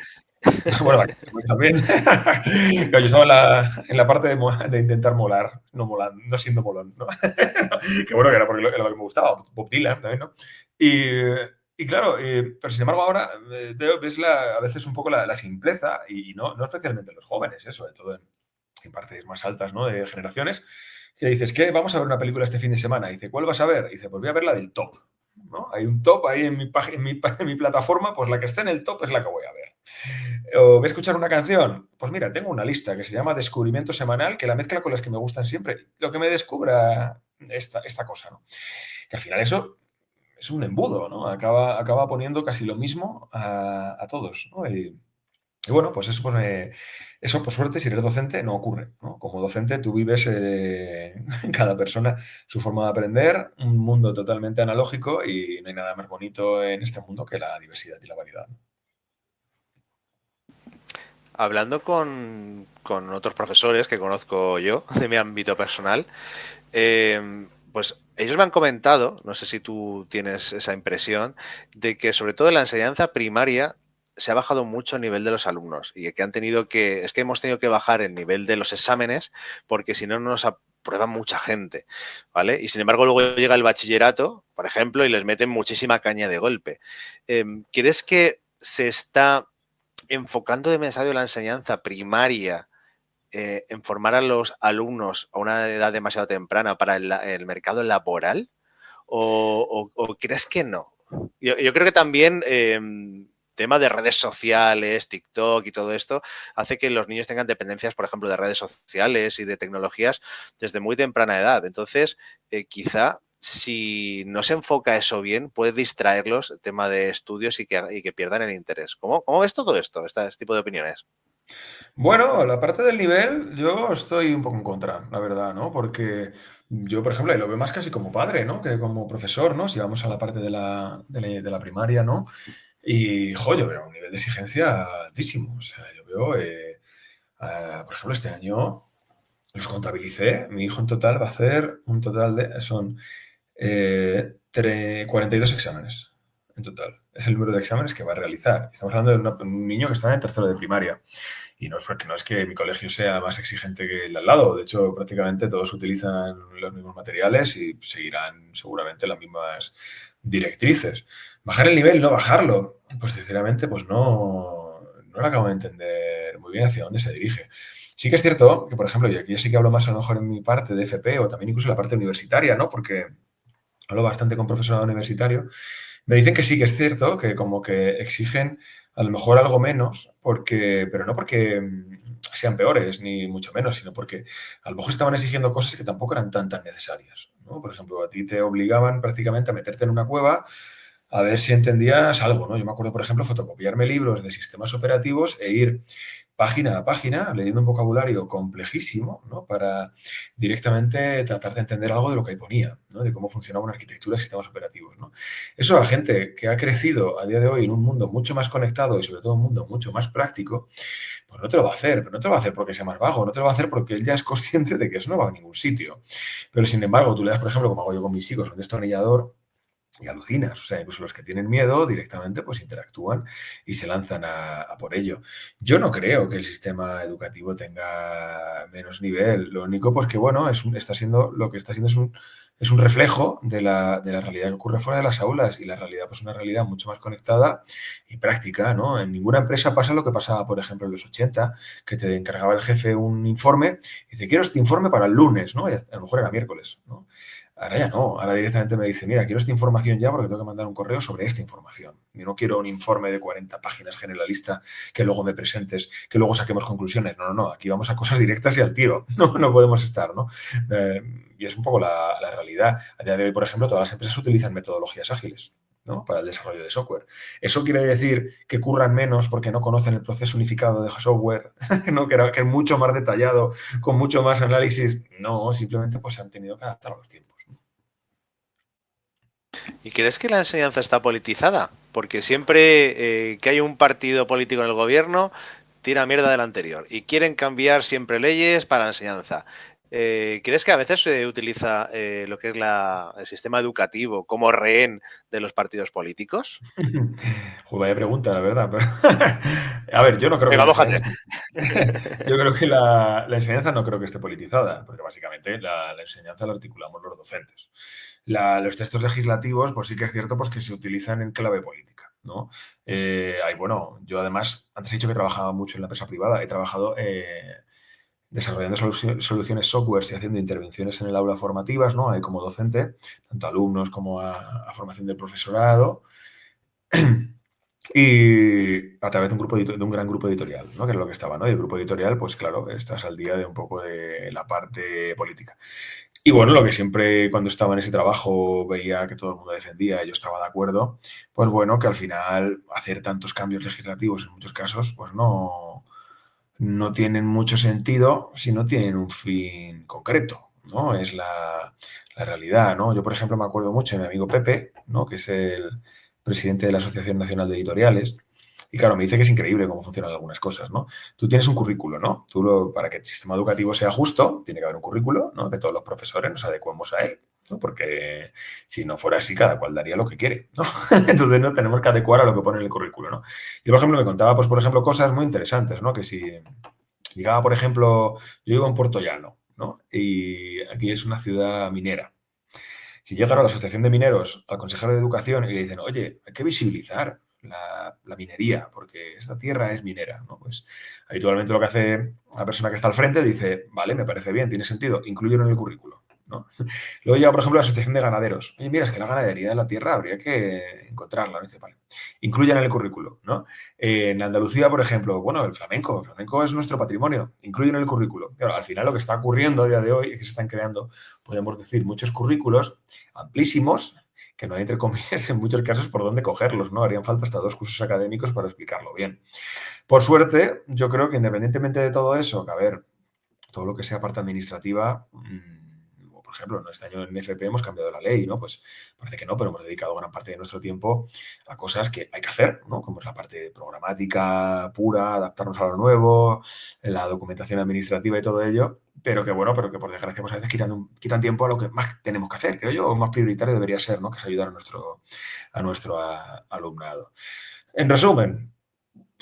bueno, también. Claro, yo estaba en la parte de intentar molar, no siendo molón, ¿no? Que bueno, que era porque lo que me gustaba, Bob Dylan también, ¿no? Y, y claro, pero sin embargo ahora ves a veces un poco la simpleza, y no especialmente en los jóvenes, sobre todo en partes más altas, ¿no? De generaciones, que dices, ¿qué? Vamos a ver una película este fin de semana. Y dice, ¿cuál vas a ver? Y dice, pues voy a ver la del top, ¿no? Hay un top ahí en mi plataforma, pues la que esté en el top es la que voy a ver. ¿O voy a escuchar una canción? Pues mira, tengo una lista que se llama Descubrimiento Semanal, que la mezcla con las que me gustan siempre. Lo que me descubra esta cosa, ¿no? Que al final eso es un embudo, ¿no? Acaba poniendo casi lo mismo a todos, ¿no? Y bueno, pues eso por suerte, si eres docente, no ocurre, ¿no? Como docente tú vives cada persona su forma de aprender, un mundo totalmente analógico y no hay nada más bonito en este mundo que la diversidad y la variedad. Hablando con otros profesores que conozco yo de mi ámbito personal, pues ellos me han comentado, no sé si tú tienes esa impresión, de que sobre todo en la enseñanza primaria se ha bajado mucho el nivel de los alumnos y que es que hemos tenido que bajar el nivel de los exámenes porque si no nos aprueba mucha gente, ¿vale? Y sin embargo luego llega el bachillerato, por ejemplo, y les meten muchísima caña de golpe. ¿Crees que se está enfocando demasiado la enseñanza primaria en formar a los alumnos a una edad demasiado temprana para el mercado laboral? ¿O crees que no? Yo creo que también tema de redes sociales, TikTok y todo esto, hace que los niños tengan dependencias, por ejemplo, de redes sociales y de tecnologías desde muy temprana edad. Entonces, quizá si no se enfoca eso bien, puede distraerlos tema de estudios y que pierdan el interés. ¿Cómo ves todo esto, este tipo de opiniones? Bueno, la parte del nivel, yo estoy un poco en contra, la verdad, ¿no? Porque yo, por ejemplo, y lo veo más casi como padre, ¿no? Que como profesor, ¿no? Si vamos a la parte de la primaria, ¿no? Y, jo, yo veo un nivel de exigencia altísimo. O sea, yo veo, por ejemplo, este año los contabilicé. Mi hijo en total va a hacer un total son 42 exámenes en total. Es el número de exámenes que va a realizar. Estamos hablando de un niño que está en tercero de primaria. Y no es porque no es que mi colegio sea más exigente que el de al lado. De hecho, prácticamente todos utilizan los mismos materiales y seguirán seguramente las mismas directrices. Bajar el nivel, no bajarlo. Pues sinceramente, pues no lo acabo de entender muy bien hacia dónde se dirige. Sí que es cierto que, por ejemplo, y aquí yo sí que hablo más a lo mejor en mi parte de FP o también incluso en la parte universitaria, ¿no? Porque hablo bastante con profesorado universitario. Me dicen que sí que es cierto, que como que exigen a lo mejor algo menos, pero no porque sean peores, ni mucho menos, sino porque a lo mejor estaban exigiendo cosas que tampoco eran tan necesarias, ¿no? Por ejemplo, a ti te obligaban prácticamente a meterte en una cueva a ver si entendías algo, ¿no? Yo me acuerdo, por ejemplo, fotocopiarme libros de sistemas operativos e ir página a página leyendo un vocabulario complejísimo, ¿no? Para directamente tratar de entender algo de lo que ahí ponía, ¿no? De cómo funcionaba una arquitectura de sistemas operativos, ¿no? Eso a gente que ha crecido a día de hoy en un mundo mucho más conectado y sobre todo un mundo mucho más práctico, pues no te lo va a hacer, pero no te lo va a hacer porque sea más vago, no te lo va a hacer porque él ya es consciente de que eso no va a ningún sitio. Pero sin embargo, tú le das, por ejemplo, como hago yo con mis hijos, un destornillador y alucinas. O sea, incluso los que tienen miedo directamente pues interactúan y se lanzan a por ello. Yo no creo que el sistema educativo tenga menos nivel. Lo único, pues que bueno, está siendo, lo que está siendo es un reflejo de la realidad que ocurre fuera de las aulas y la realidad, pues una realidad mucho más conectada y práctica, ¿no? En ninguna empresa pasa lo que pasaba, por ejemplo, en los 80, que te encargaba el jefe un informe y dice, quiero este informe para el lunes, ¿no? Y a lo mejor era miércoles, ¿no? Ahora ya no, ahora directamente me dice, mira, quiero esta información ya porque tengo que mandar un correo sobre esta información. Yo no quiero un informe de 40 páginas generalista que luego me presentes, que luego saquemos conclusiones. No, no, no, aquí vamos a cosas directas y al tiro. No podemos estar, ¿no? Y es un poco la realidad. A día de hoy, por ejemplo, todas las empresas utilizan metodologías ágiles, ¿no? Para el desarrollo de software. ¿Eso quiere decir que curran menos porque no conocen el proceso unificado de software? ¿No? Que es mucho más detallado, con mucho más análisis. No, simplemente pues se han tenido que adaptar a los tiempos. ¿Y crees que la enseñanza está politizada? Porque siempre que hay un partido político en el gobierno, tira mierda del anterior. Y quieren cambiar siempre leyes para la enseñanza. ¿Crees que a veces se utiliza lo que es el sistema educativo como rehén de los partidos políticos? Joder, vaya pregunta, la verdad. Pero a ver, yo no creo que Venga, la enseñanza mójate. esté... Yo creo que la enseñanza no creo que esté politizada, porque básicamente la enseñanza la articulamos los docentes. Los textos legislativos, pues sí que es cierto pues, que se utilizan en clave política, ¿no? Bueno, yo además, antes he dicho que trabajaba mucho en la empresa privada, he trabajado desarrollando soluciones software y haciendo intervenciones en el aula formativas, ¿no? Ahí como docente, tanto a alumnos como a formación del profesorado. Y a través de un gran grupo editorial, ¿no? Que era lo que estaba, ¿no? Y el grupo editorial, pues claro, estás al día de un poco de la parte política. Y bueno, lo que siempre cuando estaba en ese trabajo veía que todo el mundo defendía y yo estaba de acuerdo, pues bueno, que al final hacer tantos cambios legislativos en muchos casos, pues no tienen mucho sentido si no tienen un fin concreto, ¿no? Es la realidad, ¿no? Yo, por ejemplo, me acuerdo mucho de mi amigo Pepe, ¿no? Que es el presidente de la Asociación Nacional de Editoriales. Y claro, me dice que es increíble cómo funcionan algunas cosas, ¿no? Tú tienes un currículo, ¿no? Para que el sistema educativo sea justo, tiene que haber un currículo, ¿no? Que todos los profesores nos adecuemos a él, ¿no? Porque si no fuera así, cada cual daría lo que quiere, ¿no? Entonces no tenemos que adecuar a lo que pone en el currículo, ¿no? Y, por ejemplo, me contaba, pues, por ejemplo, cosas muy interesantes, ¿no? Que si llegaba, por ejemplo, yo vivo en Puerto Llano, ¿no? Y aquí es una ciudad minera. Si llegara a la Asociación de Mineros, al consejero de Educación, y le dicen, oye, hay que visibilizar la minería, porque esta tierra es minera, ¿no? Pues habitualmente lo que hace la persona que está al frente dice, vale, me parece bien, tiene sentido, incluirlo en el currículo, ¿no? Luego llega, por ejemplo, la Asociación de Ganaderos. Oye, mira, es que la ganadería de la tierra habría que encontrarla, ¿no? Dice, vale, incluyan en el currículo, ¿no? En Andalucía, por ejemplo, bueno, el flamenco es nuestro patrimonio, incluyen en el currículo. Claro, al final lo que está ocurriendo a día de hoy es que se están creando, podemos decir, muchos currículos amplísimos, que no hay, entre comillas, en muchos casos por dónde cogerlos, ¿no? Harían falta hasta 2 cursos académicos para explicarlo bien. Por suerte, yo creo que independientemente de todo eso, que a ver, todo lo que sea parte administrativa, o por ejemplo, ¿no? Este año en FP hemos cambiado la ley, ¿no? Pues parece que no, pero hemos dedicado gran parte de nuestro tiempo a cosas que hay que hacer, ¿no? Como es la parte programática pura, adaptarnos a lo nuevo, la documentación administrativa y todo ello, pero que bueno, pero que por desgracia pues a veces quitan tiempo a lo que más tenemos que hacer, creo yo, más prioritario debería ser, ¿no? Que es ayudar a nuestro alumnado. En resumen,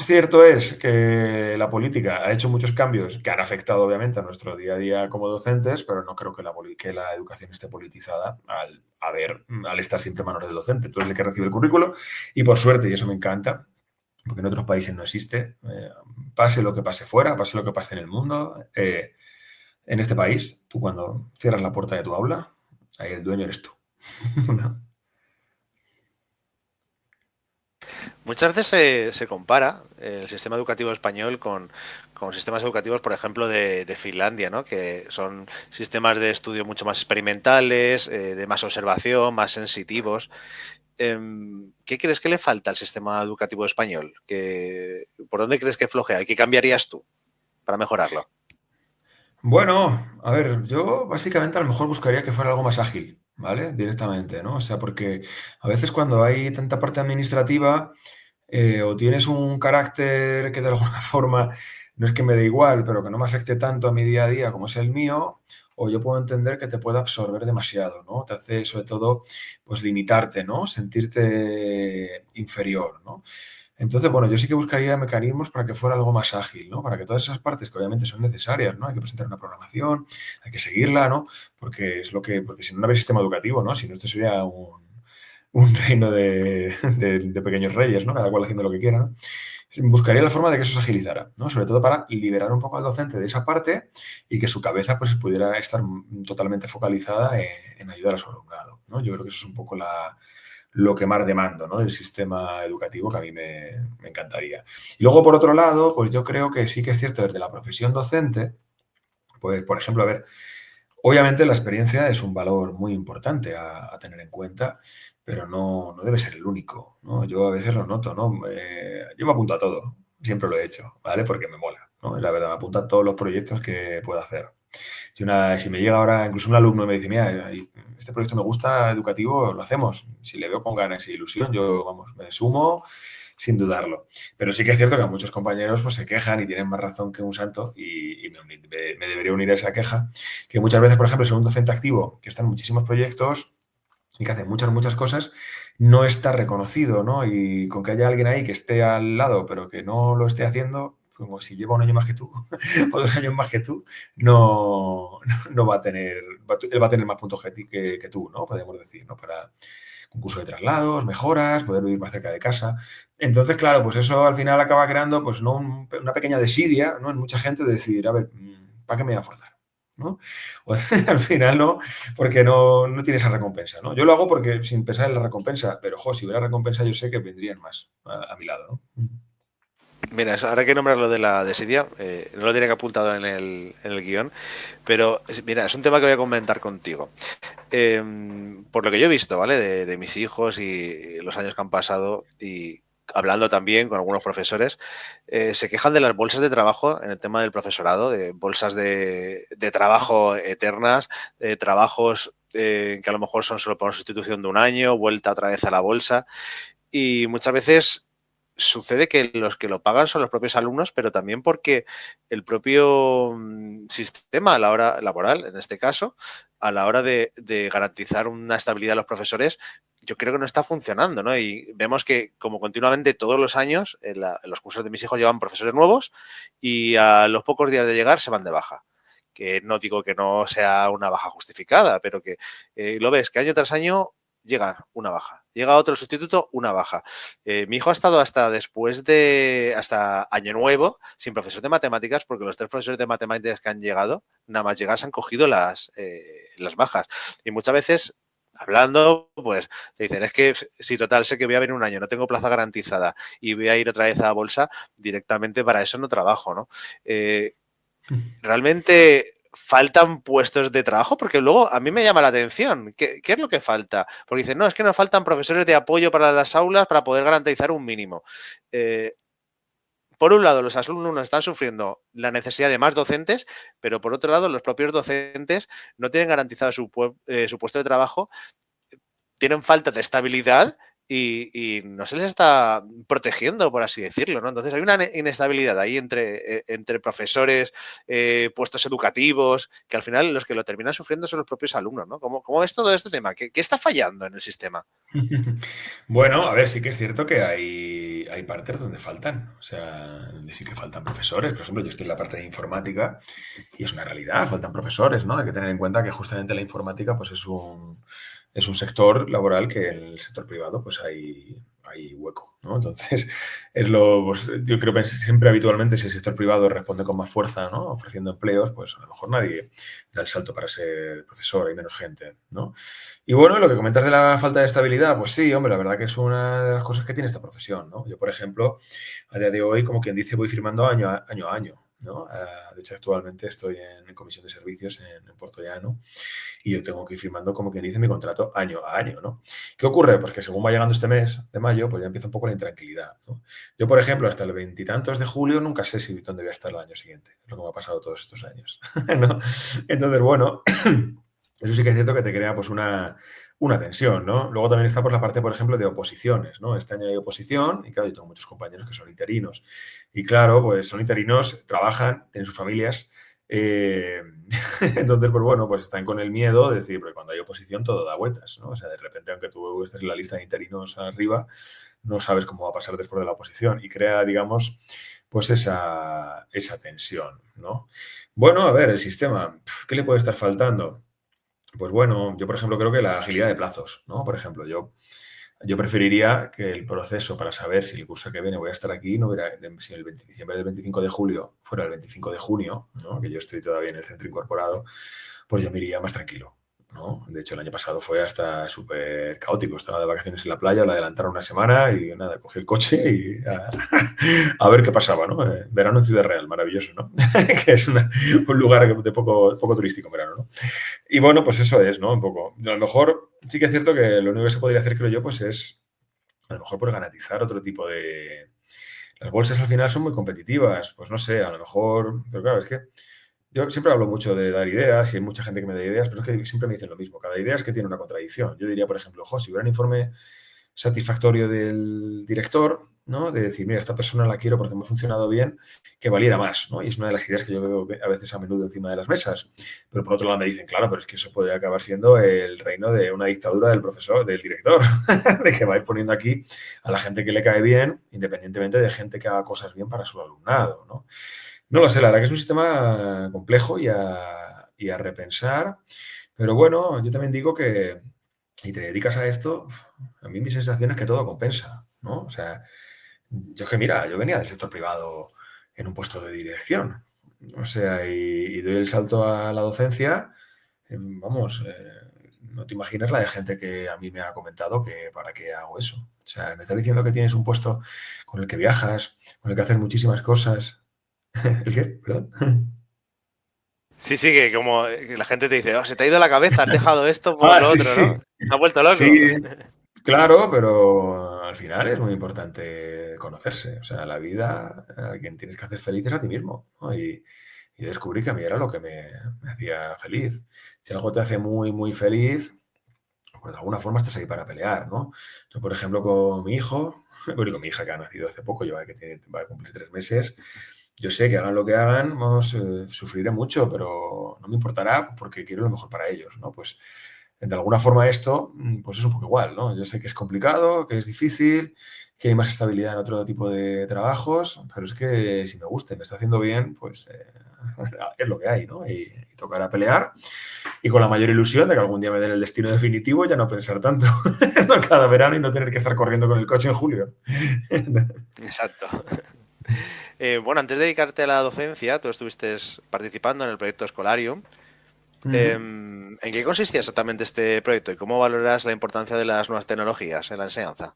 Cierto es que la política ha hecho muchos cambios que han afectado obviamente a nuestro día a día como docentes, pero no creo que que la educación esté politizada al estar siempre en manos del docente. Tú eres el que recibe el currículo y por suerte, y eso me encanta, porque en otros países no existe, pase lo que pase fuera, pase lo que pase en el mundo, en este país, tú cuando cierras la puerta de tu aula, ahí el dueño eres tú. ¿No? Muchas veces se compara el sistema educativo español con sistemas educativos, por ejemplo, de Finlandia, ¿no? Que son sistemas de estudio mucho más experimentales, de más observación, más sensitivos. ¿Qué crees que le falta al sistema educativo español? ¿Por dónde crees que flojea? ¿Y qué cambiarías tú para mejorarlo? Bueno, a ver, yo básicamente a lo mejor buscaría que fuera algo más ágil, ¿vale? Directamente, ¿no? O sea, porque a veces cuando hay tanta parte administrativa, o tienes un carácter que de alguna forma no es que me dé igual, pero que no me afecte tanto a mi día a día como es el mío, o yo puedo entender que te puede absorber demasiado, ¿no? Te hace sobre todo, pues limitarte, ¿no? Sentirte inferior, ¿no? Entonces, bueno, yo sí que buscaría mecanismos para que fuera algo más ágil, ¿no? Para que todas esas partes que obviamente son necesarias, ¿no? Hay que presentar una programación, hay que seguirla, ¿no? Porque es lo que, porque si no, no habría sistema educativo, ¿no? Si no, esto sería un reino de pequeños reyes, ¿no? Cada cual haciendo lo que quiera, ¿no? Buscaría la forma de que eso se agilizara, ¿no? Sobre todo para liberar un poco al docente de esa parte y que su cabeza pues pudiera estar totalmente focalizada en ayudar a su alumnado, ¿no? Yo creo que eso es un poco lo que más demando, ¿no? Del sistema educativo que a mí me encantaría. Y luego, por otro lado, pues yo creo que sí que es cierto desde la profesión docente, pues, por ejemplo, a ver, obviamente la experiencia es un valor muy importante a tener en cuenta, pero no debe ser el único, ¿no? Yo a veces lo noto, ¿no? Yo me apunto a todo, siempre lo he hecho, ¿vale? Porque me mola, ¿no? La verdad, me apunto a todos los proyectos que puedo hacer. Si me llega ahora incluso un alumno y me dice, mira, este proyecto me gusta, educativo, lo hacemos. Si le veo con ganas y ilusión, yo, vamos, me sumo sin dudarlo. Pero sí que es cierto que muchos compañeros pues, se quejan y tienen más razón que un santo y me debería unir a esa queja, que muchas veces, por ejemplo, soy un docente activo que está en muchísimos proyectos y que hace muchas cosas, no está reconocido, ¿no? Y con que haya alguien ahí que esté al lado, pero que no lo esté haciendo, como si lleva un año más que tú o 2 años más que tú, no va a tener, él va a tener más puntos que tú, ¿no? Podemos decir, ¿no? Para concurso de traslados, mejoras, poder vivir más cerca de casa. Entonces, claro, pues eso al final acaba creando, pues, ¿no? Una pequeña desidia, ¿no? En mucha gente de decir, a ver, ¿para qué me voy a forzar? ¿No? O al final no, porque no tiene esa recompensa, ¿no? Yo lo hago porque sin pensar en la recompensa, pero, si hubiera recompensa yo sé que vendrían más a mi lado, ¿no? Mira, ahora que nombras lo de la desidia, no lo tenía que apuntado en el guión, pero mira, es un tema que voy a comentar contigo. Por lo que yo he visto, ¿vale? De mis hijos y los años que han pasado y hablando también con algunos profesores, se quejan de las bolsas de trabajo en el tema del profesorado, de bolsas de trabajo eternas, de trabajos que a lo mejor son solo por sustitución de un año, vuelta otra vez a la bolsa. Y muchas veces sucede que los que lo pagan son los propios alumnos, pero también porque el propio sistema a la hora laboral, en este caso, a la hora de garantizar una estabilidad a los profesores, yo creo que no está funcionando, ¿no? Y vemos que como continuamente todos los años en los cursos de mis hijos llevan profesores nuevos y a los pocos días de llegar se van de baja. Que no digo que no sea una baja justificada, pero que lo ves que año tras año llega una baja. Llega otro sustituto, una baja. Mi hijo ha estado hasta Año Nuevo sin profesor de matemáticas porque los 3 profesores de matemáticas que han llegado, nada más llegar, se han cogido las bajas. Y muchas veces, hablando, pues te dicen, es que si total sé que voy a venir un año, no tengo plaza garantizada y voy a ir otra vez a bolsa, directamente para eso no trabajo, ¿no? Realmente faltan puestos de trabajo, porque luego a mí me llama la atención. ¿Qué es lo que falta? Porque dicen, no, es que nos faltan profesores de apoyo para las aulas para poder garantizar un mínimo. Por un lado, los alumnos están sufriendo la necesidad de más docentes, pero por otro lado, los propios docentes no tienen garantizado su puesto de trabajo, tienen falta de estabilidad y no se les está protegiendo, por así decirlo, ¿no? Entonces hay una inestabilidad ahí entre profesores, puestos educativos, que al final los que lo terminan sufriendo son los propios alumnos, ¿no? ¿Cómo ves todo este tema? ¿Qué está fallando en el sistema? Bueno, a ver, sí que es cierto que hay partes donde faltan, o sea, donde sí que faltan profesores. Por ejemplo, yo estoy en la parte de informática y es una realidad, faltan profesores, ¿no? Hay que tener en cuenta que justamente la informática pues es un sector laboral que en el sector privado pues hay hueco, ¿no? Entonces, pues, yo creo que siempre habitualmente si el sector privado responde con más fuerza, ¿no? Ofreciendo empleos, pues a lo mejor nadie da el salto para ser profesor, hay menos gente, ¿no? Y bueno, lo que comentas de la falta de estabilidad, pues sí, hombre, la verdad que es una de las cosas que tiene esta profesión, ¿no? Yo, por ejemplo, a día de hoy, como quien dice, voy firmando año a año, ¿no? De hecho, actualmente estoy en comisión de servicios en Puerto Llano y yo tengo que ir firmando, como quien dice, mi contrato año a año, ¿no? ¿Qué ocurre? Pues que según va llegando este mes de mayo, pues ya empieza un poco la intranquilidad, ¿no? Yo, por ejemplo, hasta el veintitantos de julio nunca sé si dónde voy a estar el año siguiente. Es lo que me ha pasado todos estos años, ¿no? Entonces, bueno, eso sí que es cierto que te crea pues una tensión, ¿no? Luego también está por la parte, por ejemplo, de oposiciones, ¿no? Este año hay oposición y claro, yo tengo muchos compañeros que son interinos. Y claro, pues son interinos, trabajan, tienen sus familias. eh, entonces, pues bueno, pues están con el miedo de decir, porque cuando hay oposición todo da vueltas, ¿no? O sea, de repente, aunque tú estés en la lista de interinos arriba, no sabes cómo va a pasar después de la oposición y crea, digamos, pues esa tensión, ¿no? Bueno, a ver, el sistema, ¿qué le puede estar faltando? Pues bueno, yo por ejemplo creo que la agilidad de plazos, ¿no? Por ejemplo, yo preferiría que el proceso para saber si el curso que viene voy a estar aquí, no hubiera, si el 20 diciembre del 25 de julio fuera el 25 de junio, ¿no? Que yo estoy todavía en el centro incorporado, pues yo me iría más tranquilo, ¿no? De hecho, el año pasado fue hasta súper caótico. Estaba de vacaciones en la playa, la adelantaron una semana y nada, cogí el coche y a ver qué pasaba, ¿no? Verano en Ciudad Real, maravilloso, ¿no? Que es un lugar de poco turístico en verano, ¿no? Y bueno, pues eso es, ¿no? Un poco. A lo mejor sí que es cierto que lo único que se podría hacer, creo yo, pues es a lo mejor por garantizar otro tipo de... Las bolsas al final son muy competitivas, pues no sé, a lo mejor... Pero claro, es que yo siempre hablo mucho de dar ideas y hay mucha gente que me da ideas, pero es que siempre me dicen lo mismo. Cada idea es que tiene una contradicción. Yo diría, por ejemplo, si hubiera un informe satisfactorio del director, ¿no? De decir, mira, esta persona la quiero porque me ha funcionado bien, que valiera más, ¿no? Y es una de las ideas que yo veo a veces a menudo encima de las mesas. Pero por otro lado me dicen, claro, pero es que eso puede acabar siendo el reino de una dictadura del profesor, del director, de que vais poniendo aquí a la gente que le cae bien, independientemente de gente que haga cosas bien para su alumnado, ¿no? No lo sé, la verdad que es un sistema complejo y a repensar, pero bueno, yo también digo que si te dedicas a esto, a mí mi sensación es que todo compensa, ¿no? O sea, yo es que mira, yo venía del sector privado en un puesto de dirección, o sea, y doy el salto a la docencia, vamos, no te imaginas la de gente que a mí me ha comentado que para qué hago eso. O sea, me está diciendo que tienes un puesto con el que viajas, con el que haces muchísimas cosas. ¿El qué? Perdón. Sí, sí, que como que la gente te dice, oh, se te ha ido la cabeza, has dejado esto por Ah, lo sí, otro, sí. ¿no? Te has vuelto Sí, loco. claro, pero al final es muy importante conocerse. O sea, la vida, a quien tienes que hacer feliz es a ti mismo, ¿no? Y descubrí que a mí era lo que me hacía feliz. Si algo te hace muy, muy feliz, pues de alguna forma estás ahí para pelear, ¿no? Yo, por ejemplo, con mi hijo, bueno, con mi hija que ha nacido hace poco, va a cumplir 3 meses, yo sé que hagan lo que hagan, vamos, sufriré mucho, pero no me importará porque quiero lo mejor para ellos, ¿no? Pues de alguna forma esto, pues es un poco igual, ¿no? Yo sé que es complicado, que es difícil, que hay más estabilidad en otro tipo de trabajos, pero es que si me gusta y me está haciendo bien, pues es lo que hay, ¿no? Y tocará pelear y con la mayor ilusión de que algún día me den el destino definitivo y ya no pensar tanto ¿no? Cada verano y no tener que estar corriendo con el coche en julio. Exacto. Bueno, antes de dedicarte a la docencia, tú estuviste participando en el proyecto Escolarium. Ujú. ¿En qué consistía exactamente este proyecto y cómo valoras la importancia de las nuevas tecnologías en la enseñanza?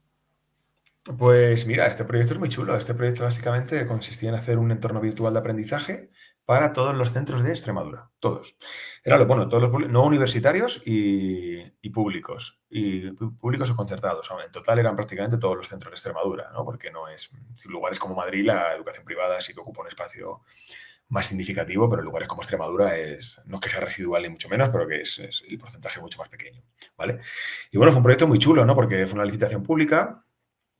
Pues mira, este proyecto es muy chulo. Este proyecto básicamente consistía en hacer un entorno virtual de aprendizaje para todos los centros de Extremadura, todos. Era lo bueno, todos no universitarios y públicos, y públicos o concertados. En total eran prácticamente todos los centros de Extremadura, ¿no? Porque no es lugares como Madrid, la educación privada sí que ocupa un espacio más significativo, pero en lugares como Extremadura no es que sea residual ni mucho menos, pero que es el porcentaje mucho más pequeño, ¿vale? Y bueno, fue un proyecto muy chulo, ¿no? Porque fue una licitación pública,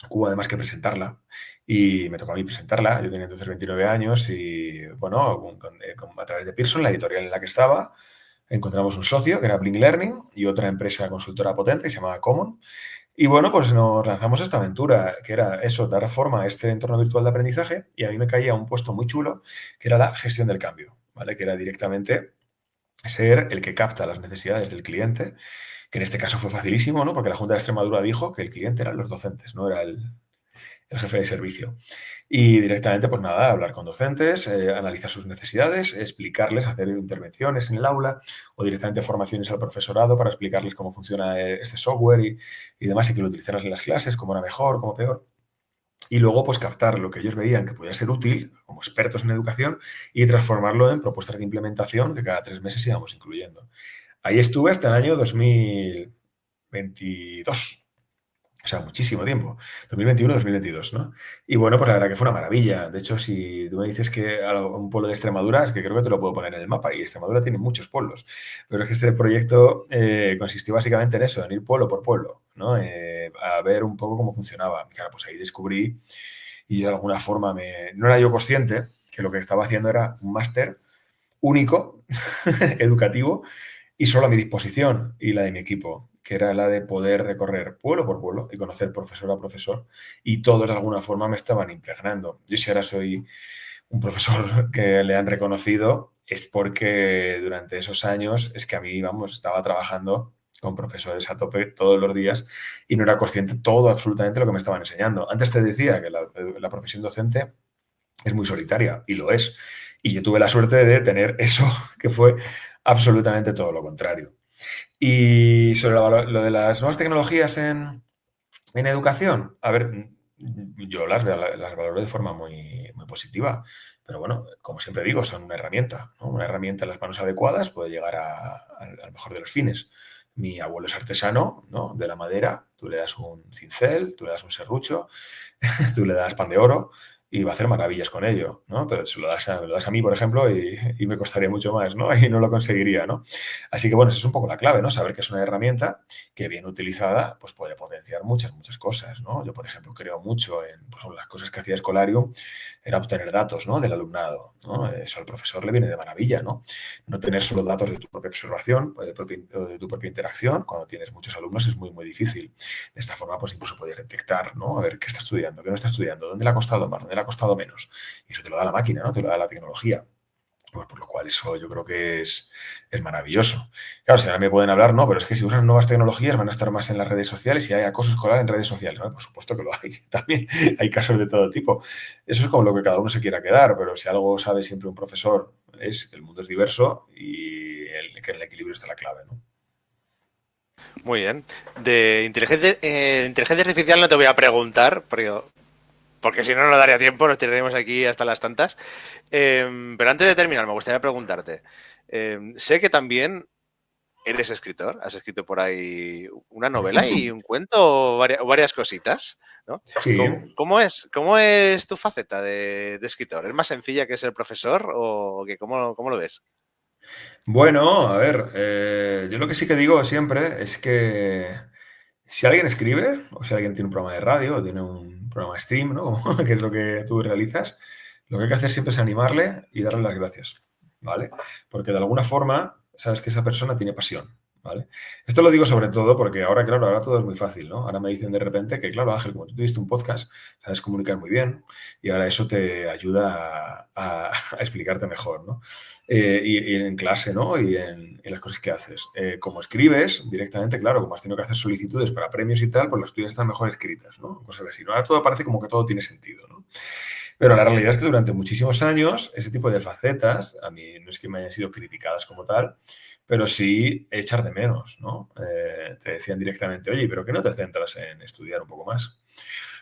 hubo además que presentarla y me tocó a mí presentarla. Yo tenía entonces 29 años y, bueno, a través de Pearson, la editorial en la que estaba, encontramos un socio que era Blink Learning y otra empresa consultora potente que se llamaba Common. Y bueno, pues nos lanzamos a esta aventura, que era eso, dar forma a este entorno virtual de aprendizaje, y a mí me caía un puesto muy chulo, que era la gestión del cambio, ¿vale? Que era directamente ser el que capta las necesidades del cliente, que en este caso fue facilísimo, ¿no? Porque la Junta de Extremadura dijo que el cliente eran los docentes, no era el jefe de servicio. Y directamente, pues nada, hablar con docentes, analizar sus necesidades, explicarles, hacer intervenciones en el aula o directamente formaciones al profesorado para explicarles cómo funciona este software y demás, y que lo utilizaran en las clases, cómo era mejor, cómo peor. Y luego, pues captar lo que ellos veían que podía ser útil como expertos en educación y transformarlo en propuestas de implementación que cada 3 meses íbamos incluyendo. Ahí estuve hasta el año 2022. O sea, muchísimo tiempo. 2021-2022, ¿no? Y bueno, pues la verdad que fue una maravilla. De hecho, si tú me dices que un pueblo de Extremadura, es que creo que te lo puedo poner en el mapa. Y Extremadura tiene muchos pueblos. Pero es que este proyecto consistió básicamente en eso, en ir pueblo por pueblo, ¿no? A ver un poco cómo funcionaba. Claro, pues ahí descubrí y de alguna forma no era yo consciente que lo que estaba haciendo era un máster único, educativo, y solo a mi disposición y la de mi equipo, que era la de poder recorrer pueblo por pueblo y conocer profesor a profesor, y todos de alguna forma me estaban impregnando. Yo si ahora soy un profesor que le han reconocido, es porque durante esos años es que a mí, vamos, estaba trabajando con profesores a tope todos los días y no era consciente todo absolutamente lo que me estaban enseñando. Antes te decía que la profesión docente es muy solitaria, y lo es. Y yo tuve la suerte de tener eso, que fue absolutamente todo lo contrario. Y sobre lo de las nuevas tecnologías en educación, a ver, yo las valoro de forma muy, muy positiva, pero bueno, como siempre digo, son una herramienta, ¿no? Una herramienta en las manos adecuadas puede llegar al mejor de los fines. Mi abuelo es artesano, ¿no? De la madera, tú le das un cincel, tú le das un serrucho, tú le das pan de oro y va a hacer maravillas con ello, ¿no? Pero me lo das a mí, por ejemplo, y me costaría mucho más, ¿no? Y no lo conseguiría, ¿no? Así que, bueno, esa es un poco la clave, ¿no? Saber que es una herramienta que, bien utilizada, pues puede potenciar muchas, muchas cosas, ¿no? Yo, por ejemplo, creo mucho en pues, las cosas que hacía Escolarium, era obtener datos, ¿no? Del alumnado, ¿no? Eso al profesor le viene de maravilla, ¿no? No tener solo datos de tu propia observación o de tu propia interacción. Cuando tienes muchos alumnos es muy, muy difícil. De esta forma, pues incluso puedes detectar, ¿no? A ver qué está estudiando, qué no está estudiando, dónde le ha costado más, dónde le ha costado menos. Y eso te lo da la máquina, ¿no? Te lo da la tecnología. Pues por lo cual eso yo creo que es maravilloso. Claro, si ahora me pueden hablar, no, pero es que si usan nuevas tecnologías van a estar más en las redes sociales y hay acoso escolar en redes sociales, ¿no? Por supuesto que lo hay. También hay casos de todo tipo. Eso es como lo que cada uno se quiera quedar, pero si algo sabe siempre un profesor es que el mundo es diverso y que en el equilibrio está la clave, ¿no? Muy bien. De inteligencia artificial no te voy a preguntar, porque si no, no daría tiempo, nos tiraríamos aquí hasta las tantas. Pero antes de terminar, me gustaría preguntarte. Sé que también eres escritor, has escrito por ahí una novela y un cuento o varias cositas, ¿no? Sí. ¿Cómo es tu faceta de escritor? ¿Es más sencilla que ser profesor o qué? ¿Cómo lo ves? Bueno, a ver, yo lo que sí que digo siempre es que si alguien escribe, o si alguien tiene un programa de radio, o tiene un programa de stream, ¿no? Que es lo que tú realizas, lo que hay que hacer siempre es animarle y darle las gracias, ¿vale? Porque de alguna forma sabes que esa persona tiene pasión, ¿vale? Esto lo digo sobre todo porque ahora, claro, ahora todo es muy fácil, ¿no? Ahora me dicen de repente que, claro, Ángel, como tú tuviste un podcast, sabes comunicar muy bien y ahora eso te ayuda a explicarte mejor, ¿no? Y en clase, ¿no? Y en las cosas que haces. Como escribes directamente, claro, como has tenido que hacer solicitudes para premios y tal, pues las tuyas están mejor escritas, ¿no? Cosas así, ¿no? Ahora todo parece como que todo tiene sentido, ¿no? Pero la realidad es que durante muchísimos años ese tipo de facetas, a mí no es que me hayan sido criticadas como tal, pero sí echar de menos, ¿no? Te decían directamente, oye, ¿pero qué no te centras en estudiar un poco más?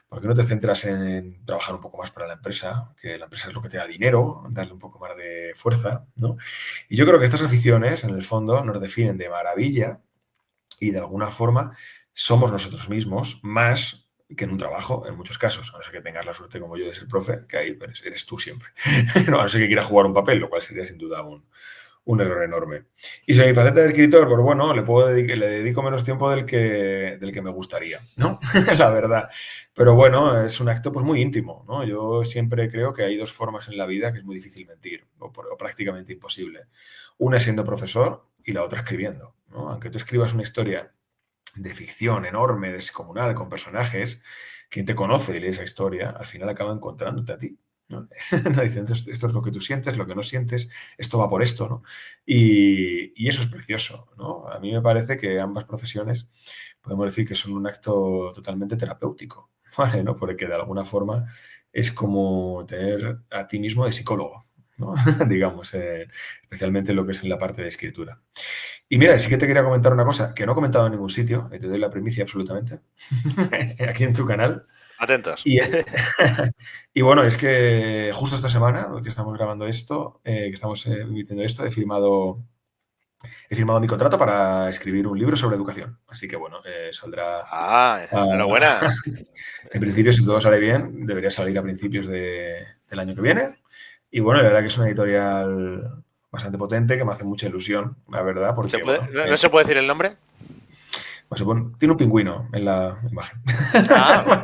¿Por qué no te centras en trabajar un poco más para la empresa? Que la empresa es lo que te da dinero, darle un poco más de fuerza, ¿no? Y yo creo que estas aficiones, en el fondo, nos definen de maravilla y de alguna forma somos nosotros mismos, más que en un trabajo, en muchos casos, a no ser que tengas la suerte como yo de ser profe, que ahí eres tú siempre. No, a no ser que quieras jugar un papel, lo cual sería sin duda un error enorme. Y sobre mi faceta de escritor, pues bueno, le dedico menos tiempo del que me gustaría, ¿no? La verdad. Pero bueno, es un acto pues muy íntimo, ¿no? Yo siempre creo que hay dos formas en la vida que es muy difícil mentir, o prácticamente imposible. Una siendo profesor y la otra escribiendo, ¿no? Aunque tú escribas una historia de ficción enorme, descomunal, con personajes, quien te conoce y lee esa historia, al final acaba encontrándote a ti, ¿no? No dicen, esto es lo que tú sientes, lo que no sientes, esto va por esto, ¿no? Y eso es precioso, ¿no? A mí me parece que ambas profesiones podemos decir que son un acto totalmente terapéutico, ¿vale? ¿No? Porque de alguna forma es como tener a ti mismo de psicólogo, ¿no? Digamos, especialmente lo que es en la parte de escritura. Y mira, sí que te quería comentar una cosa que no he comentado en ningún sitio, y te doy la primicia absolutamente, aquí en tu canal. Atentos. Y, y bueno, es que justo esta semana que estamos grabando esto, que estamos emitiendo esto, he firmado mi contrato para escribir un libro sobre educación. Así que bueno, saldrá. Ah, ah, enhobuena. en principio, si todo sale bien, debería salir a principios del año que viene. Y bueno, la verdad que es una editorial bastante potente que me hace mucha ilusión, la verdad, porque bueno, No se puede decir el nombre? pues tiene un pingüino en la imagen. Ah,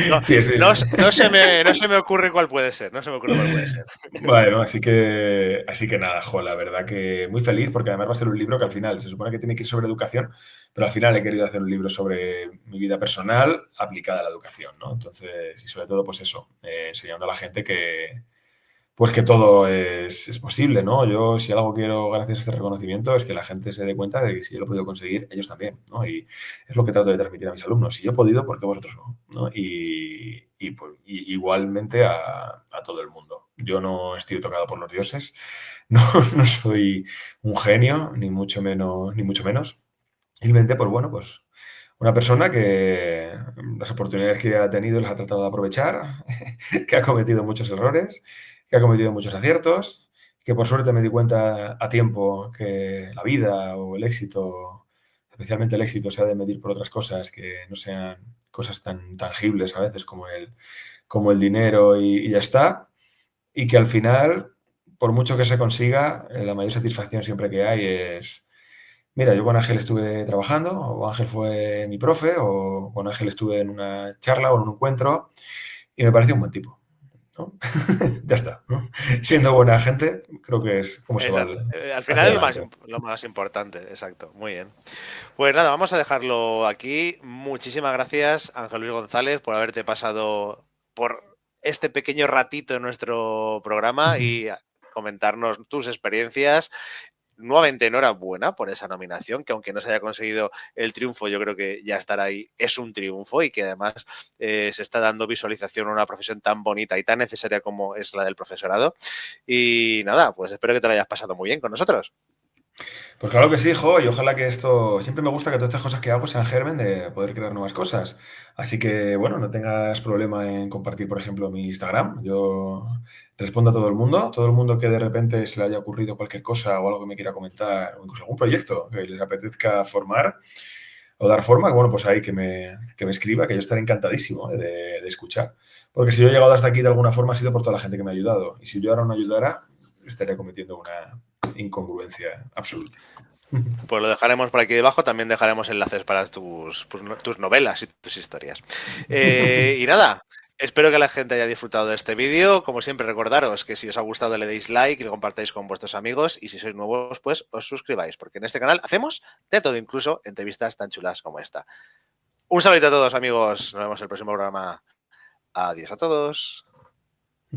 no, Sí, no se me ocurre cuál puede ser. No se me ocurre cuál puede ser. Bueno, así que nada, jo, la verdad que muy feliz porque además va a ser un libro que al final se supone que tiene que ir sobre educación, pero al final he querido hacer un libro sobre mi vida personal aplicada a la educación, ¿no? Entonces, y sobre todo, pues eso, enseñando a la gente que todo es posible, ¿no? Yo, si algo quiero, gracias a este reconocimiento, es que la gente se dé cuenta de que si yo lo he podido conseguir, ellos también, ¿no? Y es lo que trato de transmitir a mis alumnos. Si yo he podido, ¿por qué vosotros no? ¿No? Y igualmente a todo el mundo. Yo no estoy tocado por los dioses, no, no soy un genio, ni mucho menos, ni mucho menos. Simplemente, pues bueno, pues una persona que las oportunidades que ha tenido las ha tratado de aprovechar, que ha cometido muchos errores, que ha cometido muchos aciertos, que por suerte me di cuenta a tiempo que la vida o el éxito, especialmente el éxito, se ha de medir por otras cosas que no sean cosas tan tangibles a veces como el dinero y ya está. Y que al final, por mucho que se consiga, la mayor satisfacción siempre que hay es. Mira, yo con Ángel estuve trabajando, o Ángel fue mi profe, o con Ángel estuve en una charla o en un encuentro y me pareció un buen tipo, ¿no? Ya está, ¿no? Siendo buena gente, creo que es como se va Exacto. Al final hacia es adelante. lo más importante. Exacto. Muy bien. Pues nada, vamos a dejarlo aquí. Muchísimas gracias, Ángel Luis González, por haberte pasado por este pequeño ratito en nuestro programa y comentarnos tus experiencias. Nuevamente, enhorabuena por esa nominación, que aunque no se haya conseguido el triunfo, yo creo que ya estar ahí es un triunfo y que además se está dando visualización a una profesión tan bonita y tan necesaria como es la del profesorado. Y nada, pues espero que te lo hayas pasado muy bien con nosotros. Pues claro que sí, jo, y ojalá que esto. Siempre me gusta que todas estas cosas que hago sean germen de poder crear nuevas cosas. Así que, bueno, no tengas problema en compartir, por ejemplo, mi Instagram. Yo respondo a todo el mundo que de repente se le haya ocurrido cualquier cosa o algo que me quiera comentar, o incluso algún proyecto que les apetezca formar o dar forma, bueno, pues ahí que me escriba, que yo estaré encantadísimo de escuchar. Porque si yo he llegado hasta aquí de alguna forma ha sido por toda la gente que me ha ayudado. Y si yo ahora no ayudara, estaría cometiendo una incongruencia absoluta. Pues lo dejaremos por aquí debajo. También dejaremos enlaces para tus novelas y tus historias. Y nada, espero que la gente haya disfrutado de este vídeo. Como siempre, recordaros que si os ha gustado le deis like y lo compartáis con vuestros amigos. Y si sois nuevos, pues os suscribáis, porque en este canal hacemos de todo, incluso entrevistas tan chulas como esta. Un saludo a todos, amigos. Nos vemos en el próximo programa. Adiós a todos.